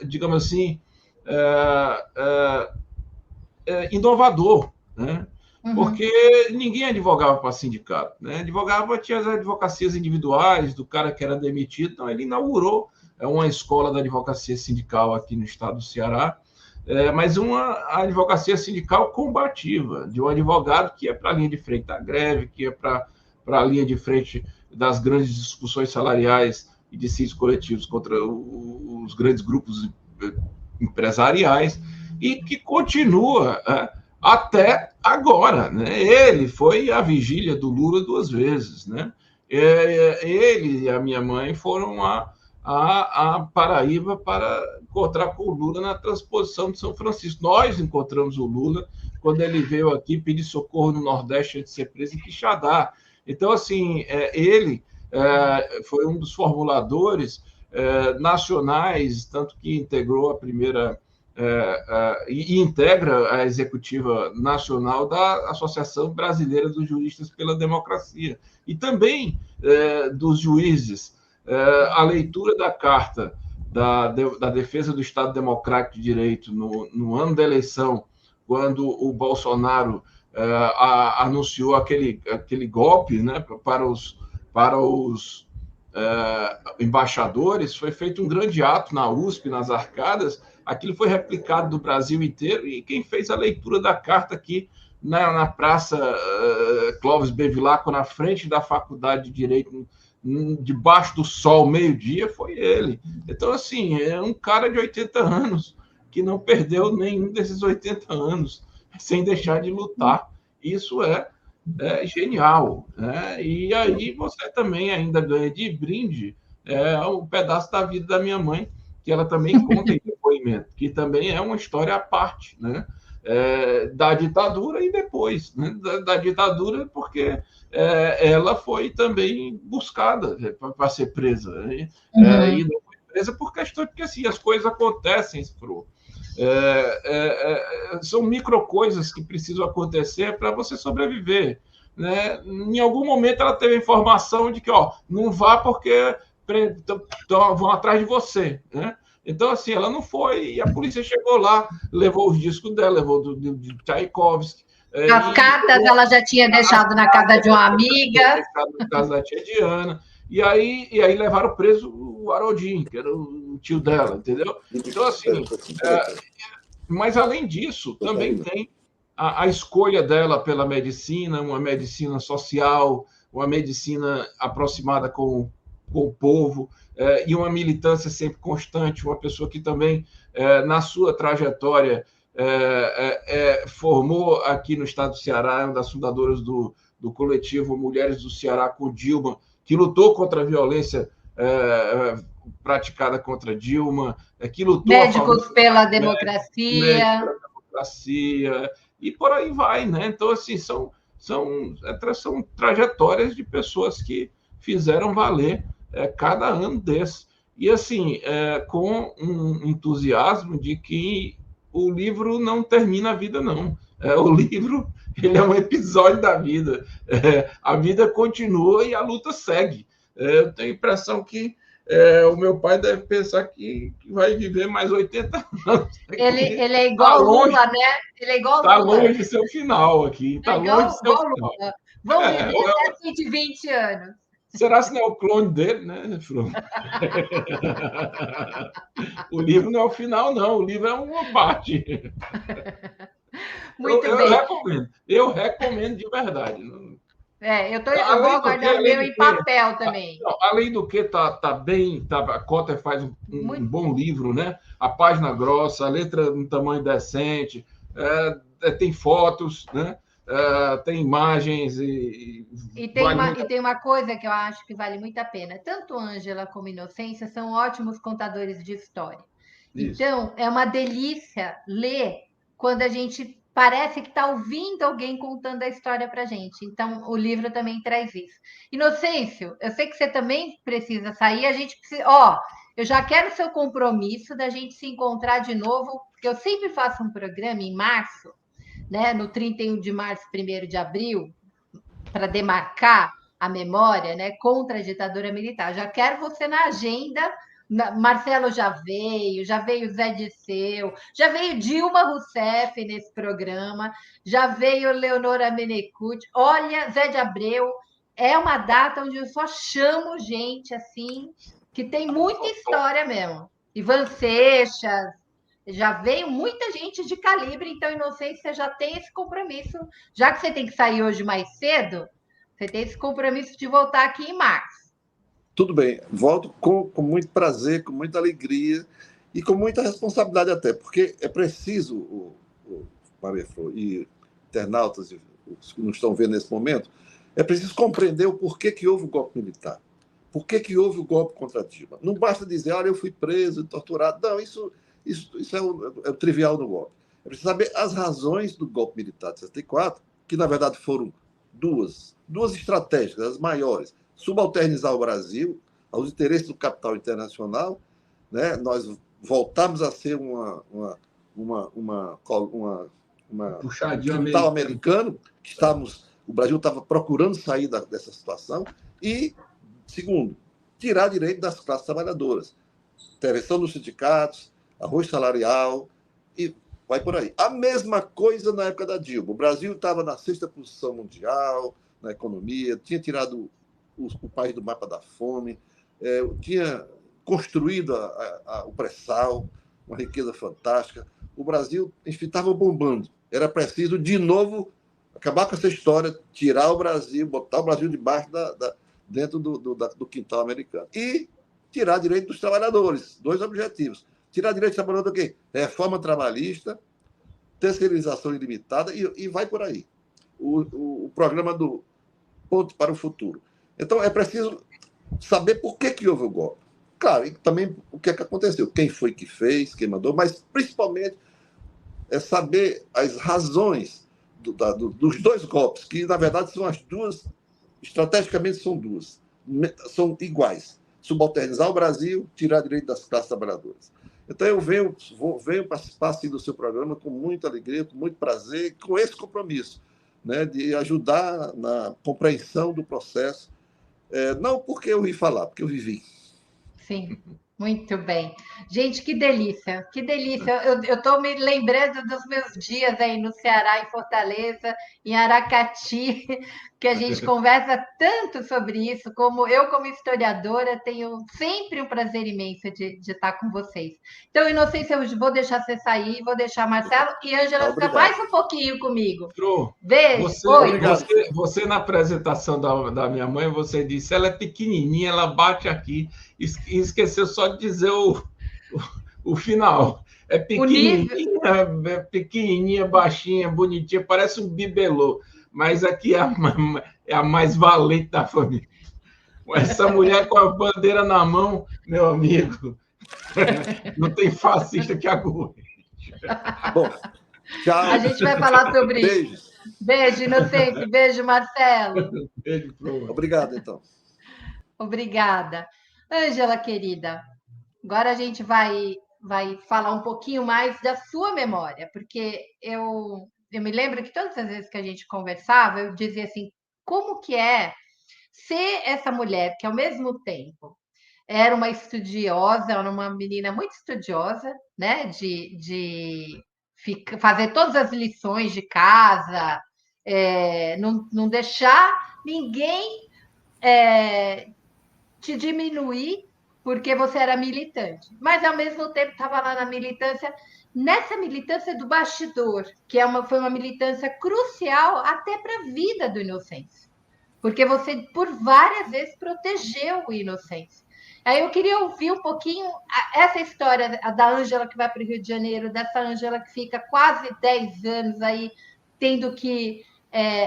digamos assim, inovador, né? Porque ninguém advogava para sindicato, né? Tinha as advocacias individuais do cara que era demitido, então ele inaugurou uma escola da advocacia sindical aqui no estado do Ceará, mas uma advocacia sindical combativa, de um advogado que ia para a linha de frente da greve, que ia para a linha de frente das grandes discussões salariais e dissídios coletivos contra os grandes grupos empresariais, e que continua até agora, né? Ele foi à vigília do Lula 2 vezes, né? Ele e a minha mãe foram a Paraíba para encontrar com o Lula na transposição de São Francisco. Nós encontramos o Lula quando ele veio aqui pedir socorro no Nordeste de ser preso em Quixadá. Então, assim, ele foi um dos formuladores nacionais, tanto que integrou a primeira e integra a executiva nacional da Associação Brasileira dos Juristas pela Democracia, e também dos juízes. A leitura da Carta da Defesa do Estado Democrático de Direito no ano da eleição, quando o Bolsonaro anunciou aquele golpe, né, para os embaixadores, foi feito um grande ato na USP, nas arcadas. Aquilo foi replicado do Brasil inteiro, e quem fez a leitura da carta aqui na Praça Clóvis Bevilacqua, na frente da Faculdade de Direito, debaixo do sol, meio-dia, foi ele. Então, assim, é um cara de 80 anos que não perdeu nenhum desses 80 anos sem deixar de lutar. Isso é genial, né? E aí você também ainda ganha de brinde um pedaço da vida da minha mãe, que ela também conta em depoimento, que também é uma história à parte, né? Da ditadura e depois, né? Da ditadura, porque ela foi também buscada para ser presa, né? E não foi presa por questão de que assim, as coisas acontecem, são micro coisas que precisam acontecer para você sobreviver, né? Em algum momento ela teve a informação de que não vá porque vão atrás de você, né? Então, assim, ela não foi, e a polícia chegou lá, levou os discos dela, levou de Tchaikovsky. As cartas ela já tinha deixado na casa de uma amiga. Na casa da tia Diana. E aí levaram preso o Haroldinho, que era o tio dela, entendeu? Então, assim, mas além disso, também tem a escolha dela pela medicina, uma medicina social, uma medicina aproximada com o povo, e uma militância sempre constante, uma pessoa que também, na sua trajetória, formou aqui no estado do Ceará, é uma das fundadoras do coletivo Mulheres do Ceará com Dilma, que lutou contra a violência praticada contra Dilma, que lutou Médicos pela democracia. E por aí vai, né? Então, assim, são trajetórias de pessoas que fizeram valer cada ano desse. E, assim, com um entusiasmo de que o livro não termina a vida, não. O livro, ele é um episódio da vida. A vida continua e a luta segue. Eu tenho a impressão que o meu pai deve pensar que vai viver mais 80 anos. Ele é igual Lula, né? Ele é igual Lula. Está longe de ser o final aqui. Está longe de ser o final. Lula. Vamos viver até 120 anos. Será que não é o clone dele, né, Fru? O livro não é o final, não. O livro é uma parte. Muito bem. Eu recomendo de verdade. Eu vou aguardar o meu em papel também. Não, além do que tá bem, a Cotter faz um bom livro, né? A página grossa, a letra em tamanho decente, tem fotos, né? Tem imagens e tem uma coisa que eu acho que vale muito a pena. Tanto Ângela como Inocência são ótimos contadores de história. Isso. Então, é uma delícia ler quando a gente parece que está ouvindo alguém contando a história para a gente. Então, o livro também traz isso. Inocêncio, eu sei que você também precisa sair, a gente precisa. Ó, eu já quero seu compromisso da gente se encontrar de novo, porque eu sempre faço um programa em março, né? No 31 de março, 1º de abril, para demarcar a memória, né, contra a ditadura militar. Já quero você na agenda. Marcelo já veio Zé Disseu, já veio Dilma Rousseff nesse programa, já veio Leonora Menecute. Olha, Zé de Abreu, é uma data onde eu só chamo gente assim, que tem muita história mesmo. Ivan Seixas, já veio muita gente de calibre, então Inocência já tem esse compromisso. Já que você tem que sair hoje mais cedo, você tem esse compromisso de voltar aqui em março. Tudo bem, volto com muito prazer, com muita alegria e com muita responsabilidade até, porque é preciso, Maria Flor e internautas os que nos estão vendo nesse momento, é preciso compreender o porquê que houve o golpe militar. Por que houve o golpe contra Dilma? Não basta dizer, olha, eu fui preso, torturado. Não, isso é o trivial do golpe. É preciso saber as razões do golpe militar de 64, que na verdade foram duas estratégias, as maiores. Subalternizar o Brasil aos interesses do capital internacional, né? Nós voltamos a ser uma quintal americano, que o Brasil estava procurando sair dessa situação, e, segundo, tirar direito das classes trabalhadoras, intervenção dos sindicatos, arroz salarial, e vai por aí. A mesma coisa na época da Dilma. O Brasil estava na 6ª posição mundial, na economia, tinha tirado o país do mapa da fome, tinha construído o pré-sal, uma riqueza fantástica. O Brasil estava bombando. Era preciso, de novo, acabar com essa história, tirar o Brasil, botar o Brasil debaixo dentro do quintal americano. E tirar direito dos trabalhadores. 2 objetivos. Tirar direito dos trabalhadores do quê? Reforma trabalhista, terceirização ilimitada e vai por aí. O programa do Ponte para o Futuro. Então, é preciso saber por que houve o golpe. Claro, e também o que aconteceu, quem foi que fez, quem mandou, mas principalmente é saber as razões dos 2 golpes, que na verdade são as duas, estrategicamente são iguais. Subalternizar o Brasil, tirar direito das classes trabalhadoras. Então, eu venho participar assim, do seu programa com muita alegria, com muito prazer, com esse compromisso, né, de ajudar na compreensão do processo. Não porque eu ouvi falar, porque eu vivi. Sim, muito bem. Gente, que delícia, que delícia. Eu estou me lembrando dos meus dias aí no Ceará, em Fortaleza, em Aracati, que a gente conversa tanto sobre isso, como historiadora, tenho sempre um prazer imenso de estar com vocês. Então, Inocência, eu vou deixar você sair, vou deixar Marcelo e Ângela ficar mais um pouquinho comigo. Beijo. Você na apresentação da minha mãe, você disse, ela é pequenininha, ela bate aqui, e esqueceu só de dizer o final. É pequenininha, baixinha, bonitinha, parece um bibelô, mas aqui é a mais valente da família. Essa mulher com a bandeira na mão, meu amigo, não tem fascista que aguente. Bom, tchau. A gente vai falar sobre isso. Beijo, Inocente. Beijo, Marcelo. Beijo, Flor. Obrigado, então. Obrigada. Ângela, querida, agora a gente vai falar um pouquinho mais da sua memória, porque eu me lembro que todas as vezes que a gente conversava, eu dizia assim, como que é ser essa mulher que, ao mesmo tempo, era uma estudiosa, era uma menina muito estudiosa, né, de fazer todas as lições de casa, não deixar ninguém te diminuir porque você era militante, mas ao mesmo tempo estava lá na militância, nessa militância do bastidor, que foi uma militância crucial até para a vida do Inocêncio, porque você por várias vezes protegeu o Inocêncio. Aí eu queria ouvir um pouquinho essa história da Ângela que vai para o Rio de Janeiro, dessa Ângela que fica quase 10 anos aí tendo que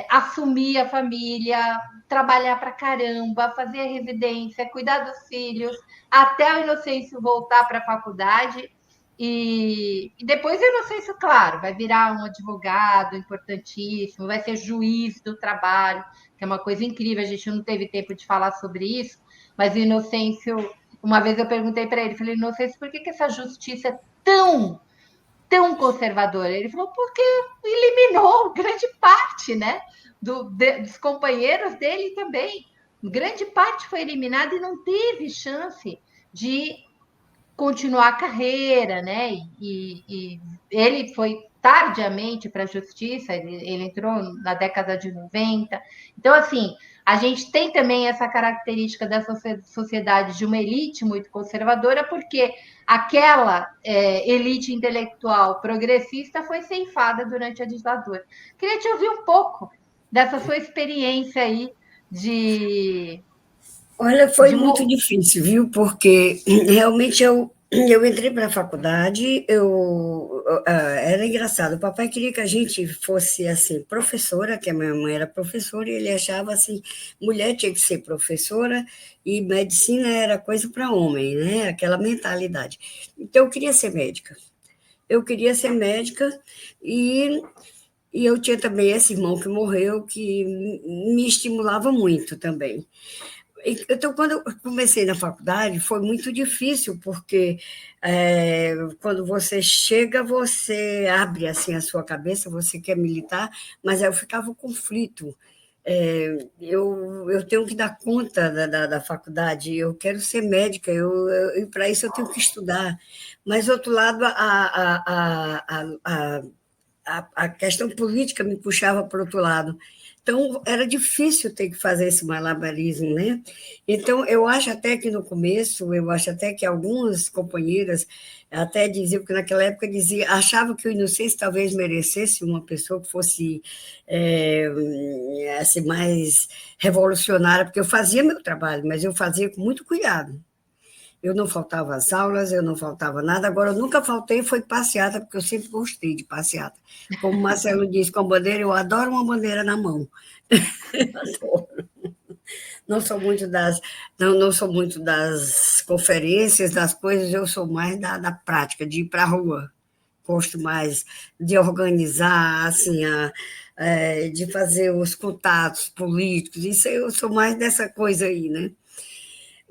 assumir a família, trabalhar para caramba, fazer a residência, cuidar dos filhos, até o Inocêncio voltar para a faculdade. E depois eu não sei se, claro, vai virar um advogado importantíssimo, vai ser juiz do trabalho, que é uma coisa incrível, a gente não teve tempo de falar sobre isso, mas o Inocêncio, uma vez eu perguntei para ele, falei, Inocêncio, por que essa justiça é tão conservadora? Ele falou, porque eliminou grande parte, né, dos companheiros dele também. Grande parte foi eliminada e não teve chance de continuar a carreira, né? E ele foi tardiamente para a justiça, ele entrou na década de 90. Então, assim, a gente tem também essa característica da sociedade de uma elite muito conservadora, porque aquela elite intelectual progressista foi ceifada durante a ditadura. Queria te ouvir um pouco dessa sua experiência aí de. Olha, foi muito difícil, viu? Porque realmente eu entrei para a faculdade, era engraçado, o papai queria que a gente fosse, assim, professora, que a minha mãe era professora, e ele achava, assim, mulher tinha que ser professora e medicina era coisa para homem, né? Aquela mentalidade. Então, eu queria ser médica. Eu queria ser médica e eu tinha também esse irmão que morreu, que me estimulava muito também. Então, quando eu comecei na faculdade, foi muito difícil, porque quando você chega, você abre assim a sua cabeça, você quer militar, mas aí eu ficava um conflito. Eu tenho que dar conta da faculdade, eu quero ser médica, e para isso eu tenho que estudar. Mas, do outro lado, a questão política me puxava para o outro lado. Então, era difícil ter que fazer esse malabarismo, né? Então, eu acho até que no começo, eu acho até que algumas companheiras até diziam, que naquela época achavam que o Inocêncio talvez merecesse uma pessoa que fosse assim, mais revolucionária, porque eu fazia meu trabalho, mas eu fazia com muito cuidado. Eu não faltava às aulas, eu não faltava nada. Agora, eu nunca faltei, foi passeata, porque eu sempre gostei de passeata. Como o Marcelo disse, com bandeira, eu adoro uma bandeira na mão. Adoro. Não sou muito das conferências, das coisas, eu sou mais da prática, de ir para a rua. Gosto mais de organizar, assim, de fazer os contatos políticos, isso eu sou mais dessa coisa aí, né?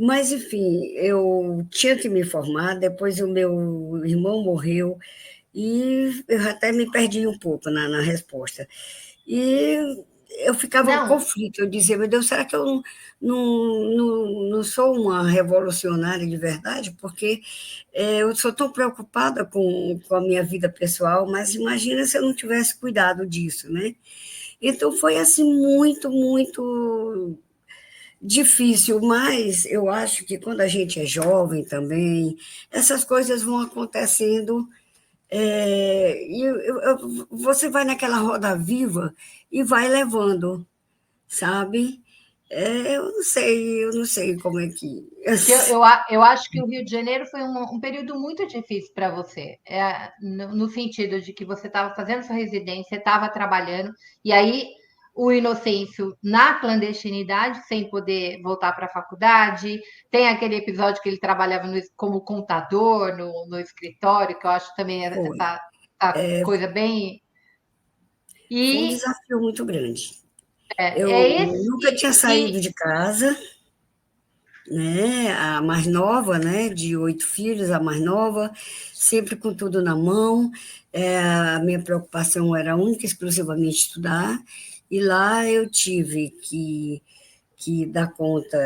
Mas, enfim, eu tinha que me formar, depois o meu irmão morreu, e eu até me perdi um pouco na resposta. E eu ficava em Não, conflito, eu dizia, meu Deus, será que eu não sou uma revolucionária de verdade? Porque eu sou tão preocupada com a minha vida pessoal, mas imagina se eu não tivesse cuidado disso, né? Então, foi assim, muito, muito difícil, mas eu acho que quando a gente é jovem também, essas coisas vão acontecendo, você vai naquela roda viva e vai levando, sabe? Eu não sei como é que. eu acho que o Rio de Janeiro foi um período muito difícil para você, no sentido de que você estava fazendo sua residência, estava trabalhando, e aí o Inocêncio na clandestinidade, sem poder voltar para a faculdade. Tem aquele episódio que ele trabalhava como contador no escritório, que eu acho também Foi, essa coisa bem. foi um E desafio muito grande. Eu é esse. nunca tinha saído de casa, né? A mais nova, né? De 8 filhos, a mais nova, sempre com tudo na mão. A minha preocupação era única e exclusivamente estudar, e lá eu tive que dar conta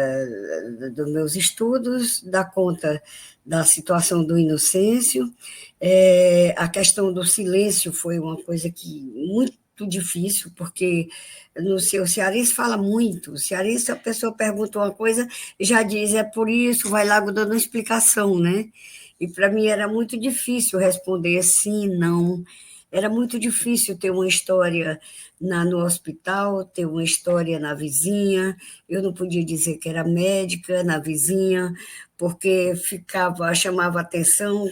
dos meus estudos, dar conta da situação do Inocêncio. A questão do silêncio foi uma coisa que muito difícil, porque no seu cearense fala muito. O cearense, a pessoa pergunta uma coisa, já diz, é por isso, vai lá dando uma explicação, né? E para mim era muito difícil responder sim, não. Era muito difícil ter uma história no hospital, ter uma história na vizinha. Eu não podia dizer que era médica na vizinha, porque chamava atenção,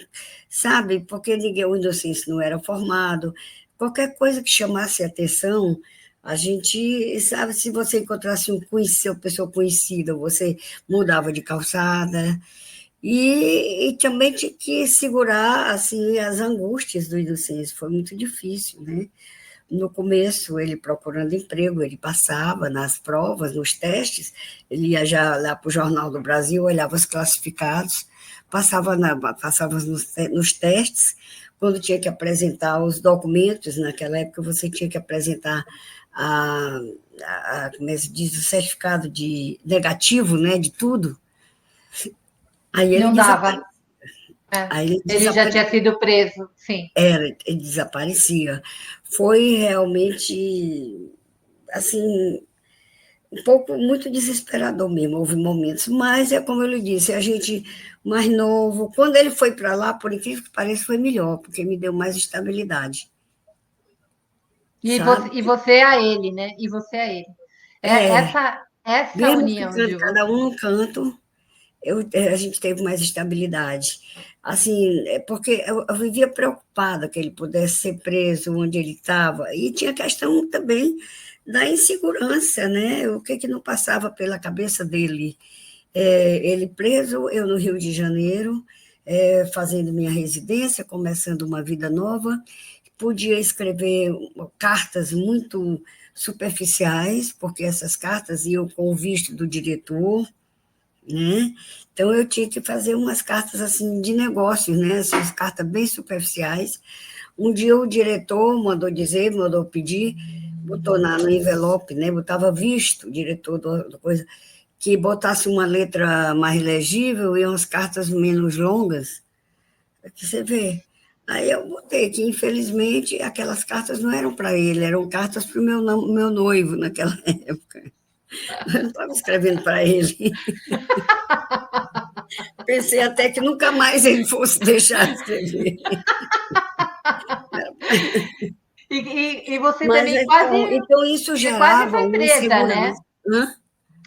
sabe? Porque o Inocêncio não era formado. Qualquer coisa que chamasse atenção, a gente, sabe, se você encontrasse uma pessoa conhecida, você mudava de calçada. E também tinha que segurar assim, as angústias do Inocêncio, foi muito difícil, né? No começo, ele procurando emprego, ele passava nas provas, nos testes, ele ia já lá para o Jornal do Brasil, olhava os classificados, passava nos testes, quando tinha que apresentar os documentos, naquela época você tinha que apresentar como é que se diz, o certificado de negativo, né, de tudo. Aí ele Não dava. Ele já tinha sido preso, sim. Ele desaparecia. Foi realmente, assim, um pouco, muito desesperador mesmo, houve momentos, mas é como eu lhe disse, a gente mais novo, quando ele foi para lá, por incrível que pareça, foi melhor, porque me deu mais estabilidade. E você a ele, né? E você a ele. Essa mesmo união ficando de cada um no canto, a gente teve mais estabilidade. Assim, porque eu vivia preocupada que ele pudesse ser preso onde ele estava, e tinha questão também da insegurança, né? O que não passava pela cabeça dele. Ele preso, eu no Rio de Janeiro, fazendo minha residência, começando uma vida nova, podia escrever cartas muito superficiais, porque essas cartas iam com o visto do diretor, né? Então, eu tinha que fazer umas cartas assim de negócios, né? Essas cartas bem superficiais. Um dia o diretor mandou pedir, botou no envelope, né? Botava visto, o diretor do coisa, que botasse uma letra mais legível e umas cartas menos longas, para que você vê. Aí eu botei que, infelizmente, aquelas cartas não eram para ele, eram cartas para o meu noivo naquela época. Eu não estava escrevendo para ele. Pensei até que nunca mais ele fosse deixar de escrever. E você Mas também então isso você quase gerava foi uma presa, né? insegurança. Hã?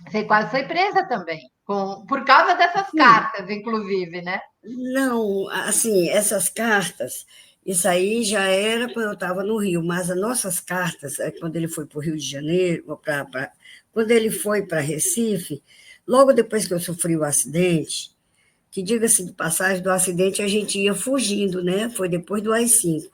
Você quase foi presa também, por causa dessas Sim. cartas, inclusive, né? Não, assim, essas cartas, isso aí já era quando eu estava no Rio, mas as nossas cartas, quando ele foi para o Rio de Janeiro, quando ele foi para Recife, logo depois que eu sofri o acidente, que diga-se de passagem, do acidente a gente ia fugindo, né? Foi depois do AI-5.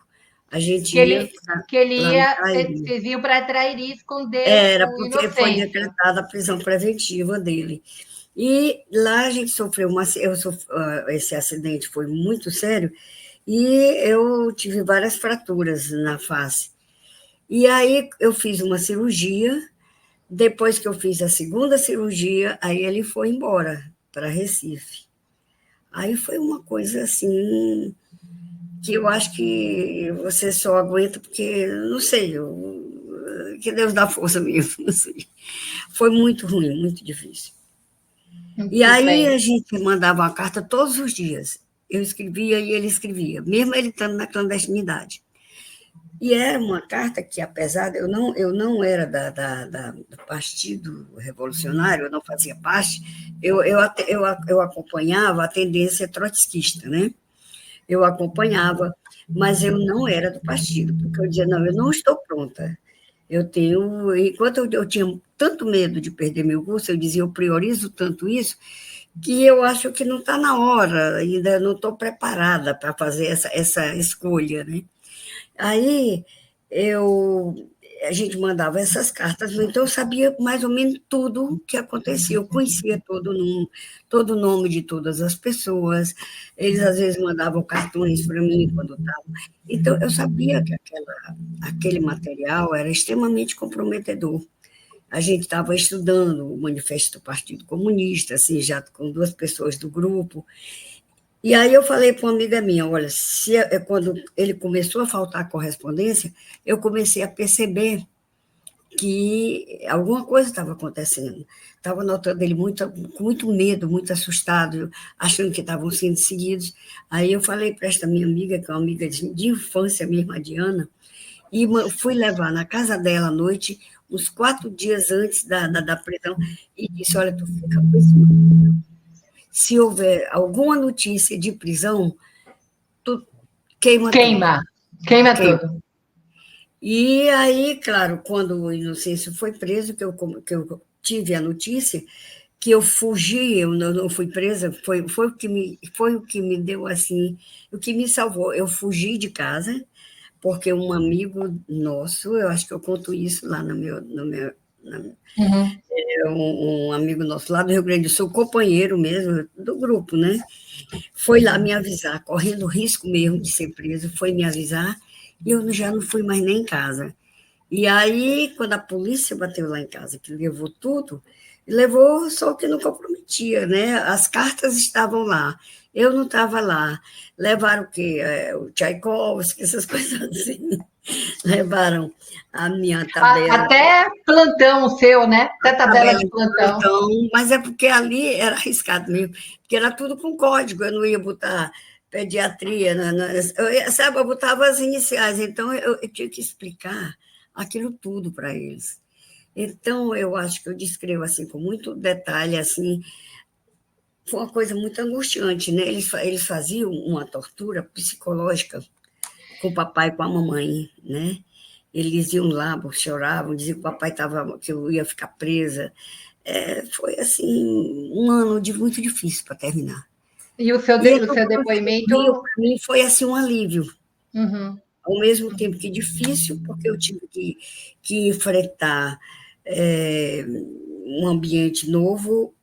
A gente Que ia ele, que ele lá no ia, Traíra. vocês iam para Trairi esconder Era o porque foi Inocêncio. decretada a prisão preventiva dele. E lá a gente sofreu esse acidente foi muito sério, e eu tive várias fraturas na face. E aí eu fiz uma cirurgia, depois que eu fiz a segunda cirurgia, aí ele foi embora para Recife. Aí foi uma coisa assim que eu acho que você só aguenta porque, não sei, que Deus dá força mesmo, não sei. Foi muito ruim, muito difícil. E Muito aí bem. a gente mandava uma carta todos os dias. Eu escrevia e ele escrevia, mesmo ele estando na clandestinidade. E era uma carta que, apesar de eu não era do Partido Revolucionário, eu não fazia parte, eu acompanhava a tendência trotskista, né? Eu acompanhava, mas eu não era do partido, porque eu dizia, não, eu não estou pronta. Enquanto eu tinha tanto medo de perder meu curso, eu dizia, eu priorizo tanto isso, que eu acho que não está na hora, ainda não estou preparada para fazer essa escolha, né? Aí a gente mandava essas cartas, então eu sabia mais ou menos tudo o que acontecia, eu conhecia todo o nome de todas as pessoas, eles às vezes mandavam cartões para mim quando estavam. Então, eu sabia que aquele material era extremamente comprometedor. A gente estava estudando o Manifesto do Partido Comunista, assim, já com 2 pessoas do grupo, e aí eu falei para uma amiga minha, olha, quando ele começou a faltar correspondência, eu comecei a perceber que alguma coisa estava acontecendo. Estava notando ele com muito medo, muito assustado, achando que estavam sendo seguidos. Aí eu falei para esta minha amiga, que é uma amiga de infância mesmo, a Diana, e fui levar na casa dela à noite, uns 4 dias antes da prisão, e disse, olha, tu fica com esse se houver alguma notícia de prisão, tu queima tudo. Queima tudo. E aí, claro, quando o Inocêncio foi preso, que eu tive a notícia, que eu fugi, eu não fui presa, foi o que me deu assim, o que me salvou. Eu fugi de casa, porque um amigo nosso, eu acho que eu conto isso lá Uhum. um amigo nosso lá do Rio Grande do Sul, companheiro mesmo do grupo, né? Foi lá me avisar, correndo risco mesmo de ser preso, foi me avisar, e eu já não fui mais nem em casa. E aí, quando a polícia bateu lá em casa, que levou tudo, levou só o que não comprometia, né? As cartas estavam lá, eu não estava lá. Levaram o quê? O Tchaikovsky, essas coisas assim. Levaram a minha tabela. Até plantão seu, né? Até tabela Tabela de de plantão. plantão, mas é porque ali era arriscado mesmo, porque era tudo com código, eu não ia botar pediatria, sabe, eu botava as iniciais, então eu tinha que explicar aquilo tudo para eles. Então, eu acho que eu descrevo assim, com muito detalhe, assim, foi uma coisa muito angustiante, né? Eles faziam uma tortura psicológica com o papai e com a mamãe, né? Eles iam lá, choravam, diziam que o papai estava, que eu ia ficar presa. Foi assim um ano muito difícil para terminar. E o seu, E aí, o seu quando eu cheguei no depoimento. Rio, para mim foi assim um alívio, Uhum. ao mesmo tempo que difícil, porque eu tive que enfrentar um ambiente novo,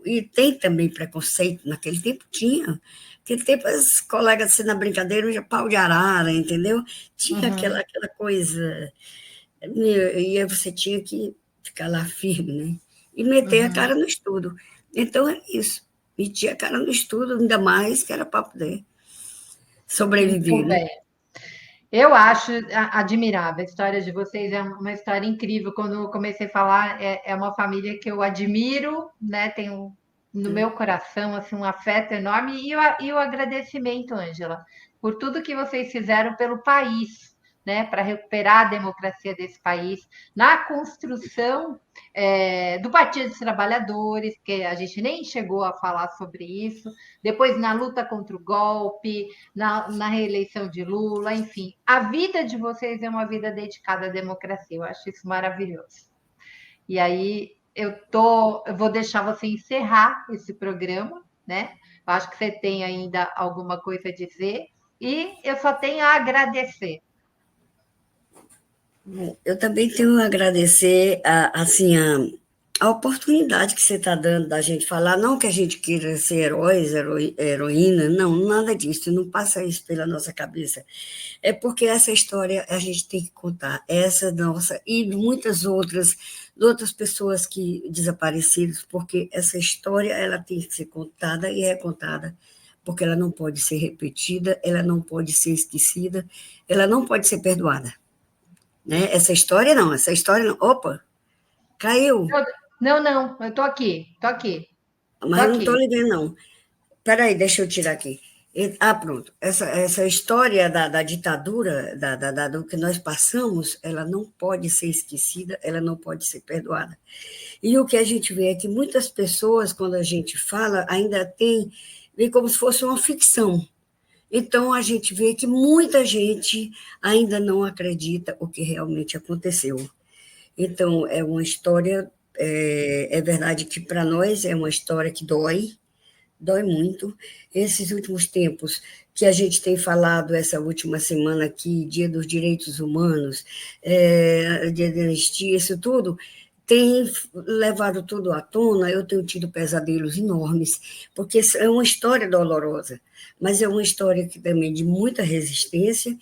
e tem também preconceito, naquele tempo tinha. Naquele tempo as colegas assim, na brincadeira, já pau de arara, entendeu? Tinha Uhum. aquela coisa, e aí você tinha que ficar lá firme, né? E meter a Uhum. cara no estudo. Então é isso. Metia a cara no estudo, ainda mais que era para poder sobreviver, Muito né? bem. Eu acho admirável. A história de vocês é uma história incrível. Quando eu comecei a falar, é uma família que eu admiro, né? Tenho no meu coração assim, um afeto enorme e o agradecimento, Ângela, por tudo que vocês fizeram pelo país, né? Para recuperar a democracia desse país, na construção do Partido dos Trabalhadores, que a gente nem chegou a falar sobre isso, depois na luta contra o golpe, na reeleição de Lula, enfim. A vida de vocês é uma vida dedicada à democracia. Eu acho isso maravilhoso. E aí eu vou deixar você encerrar esse programa, né? Eu acho que você tem ainda alguma coisa a dizer. E eu só tenho a agradecer. Eu também tenho a agradecer assim, a oportunidade que você está dando da gente falar, não que a gente queira ser heróis, heroína, não, nada disso, não passa isso pela nossa cabeça. É porque essa história a gente tem que contar, essa nossa e muitas outras, de outras pessoas que desapareceram, porque essa história ela tem que ser contada e recontada, porque ela não pode ser repetida, ela não pode ser esquecida, ela não pode ser perdoada. Né? Essa história não. Opa, caiu, Não, não, eu estou aqui, estou aqui, mas estou eu não estou aqui. ligando, não. Espera aí, deixa eu tirar aqui. Pronto. Essa história da ditadura, do que nós passamos, ela não pode ser esquecida, ela não pode ser perdoada. E o que a gente vê é que muitas pessoas, quando a gente fala, ainda vê como se fosse uma ficção. Então, a gente vê que muita gente ainda não acredita o que realmente aconteceu. Então, é uma história, é verdade que para nós é uma história que dói muito. Esses últimos tempos que a gente tem falado, essa última semana aqui, Dia dos Direitos Humanos, Dia da Anistia, isso tudo, tem levado tudo à tona. Eu tenho tido pesadelos enormes, porque é uma história dolorosa, mas é uma história que também de muita resistência,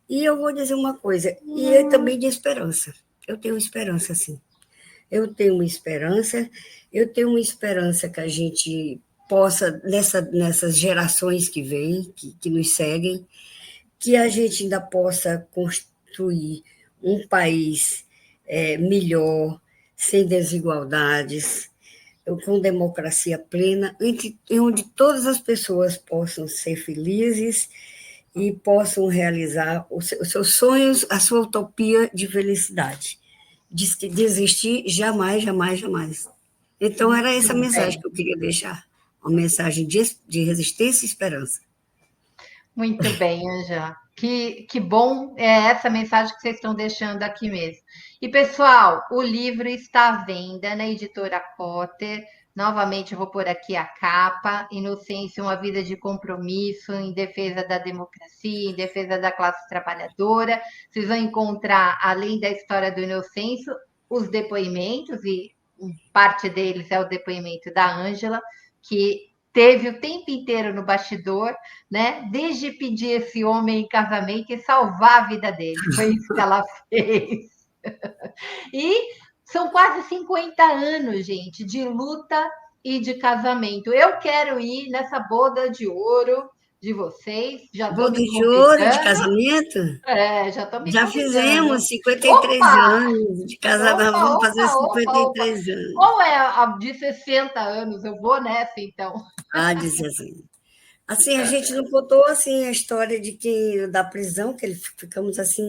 e eu vou dizer uma coisa, e é também de esperança. Eu tenho esperança, sim. Eu tenho uma esperança que a gente possa, nessas gerações que vêm, que nos seguem, que a gente ainda possa construir um país melhor, sem desigualdades, com democracia plena, onde todas as pessoas possam ser felizes e possam realizar os seus sonhos, a sua utopia de felicidade. Diz que desistir jamais, jamais, jamais. Então, era essa Muito mensagem bem. que eu queria deixar. Uma mensagem de resistência e esperança. Muito bem, Ângela. Que bom é essa mensagem que vocês estão deixando aqui mesmo. E, pessoal, o livro está à venda na editora Potter. Novamente, eu vou pôr aqui a capa: Inocêncio, uma vida de compromisso em defesa da democracia, em defesa da classe trabalhadora. Vocês vão encontrar, além da história do Inocêncio, os depoimentos, e parte deles é o depoimento da Ângela, que teve o tempo inteiro no bastidor, né? Desde pedir esse homem em casamento e salvar a vida dele. Foi isso que ela fez. E são quase 50 anos, gente, de luta e de casamento. Eu quero ir nessa boda de ouro de vocês. Já estou Boda me de ouro de convidando. casamento? Já estou me Já convidando. fizemos 53 Opa! anos de casada, Opa, vamos fazer opa, 53 anos. Qual é a de 60 anos? Eu vou nessa, então. Diz assim. Assim, a gente não contou assim, a história de que da prisão, que ficamos assim,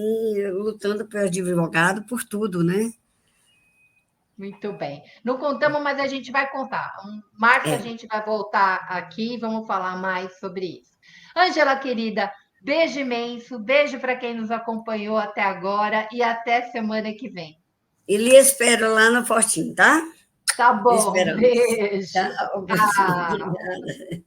lutando por advogado, por tudo, né? Muito bem. Não contamos, mas a gente vai contar. Março a É. gente vai voltar aqui e vamos falar mais sobre isso. Ângela, querida, beijo imenso, beijo para quem nos acompanhou até agora e até semana que vem. E lhe espero lá no Fortinho, tá? Tá bom, Esperamos. beijo. Tchau. Tchau. Obrigada.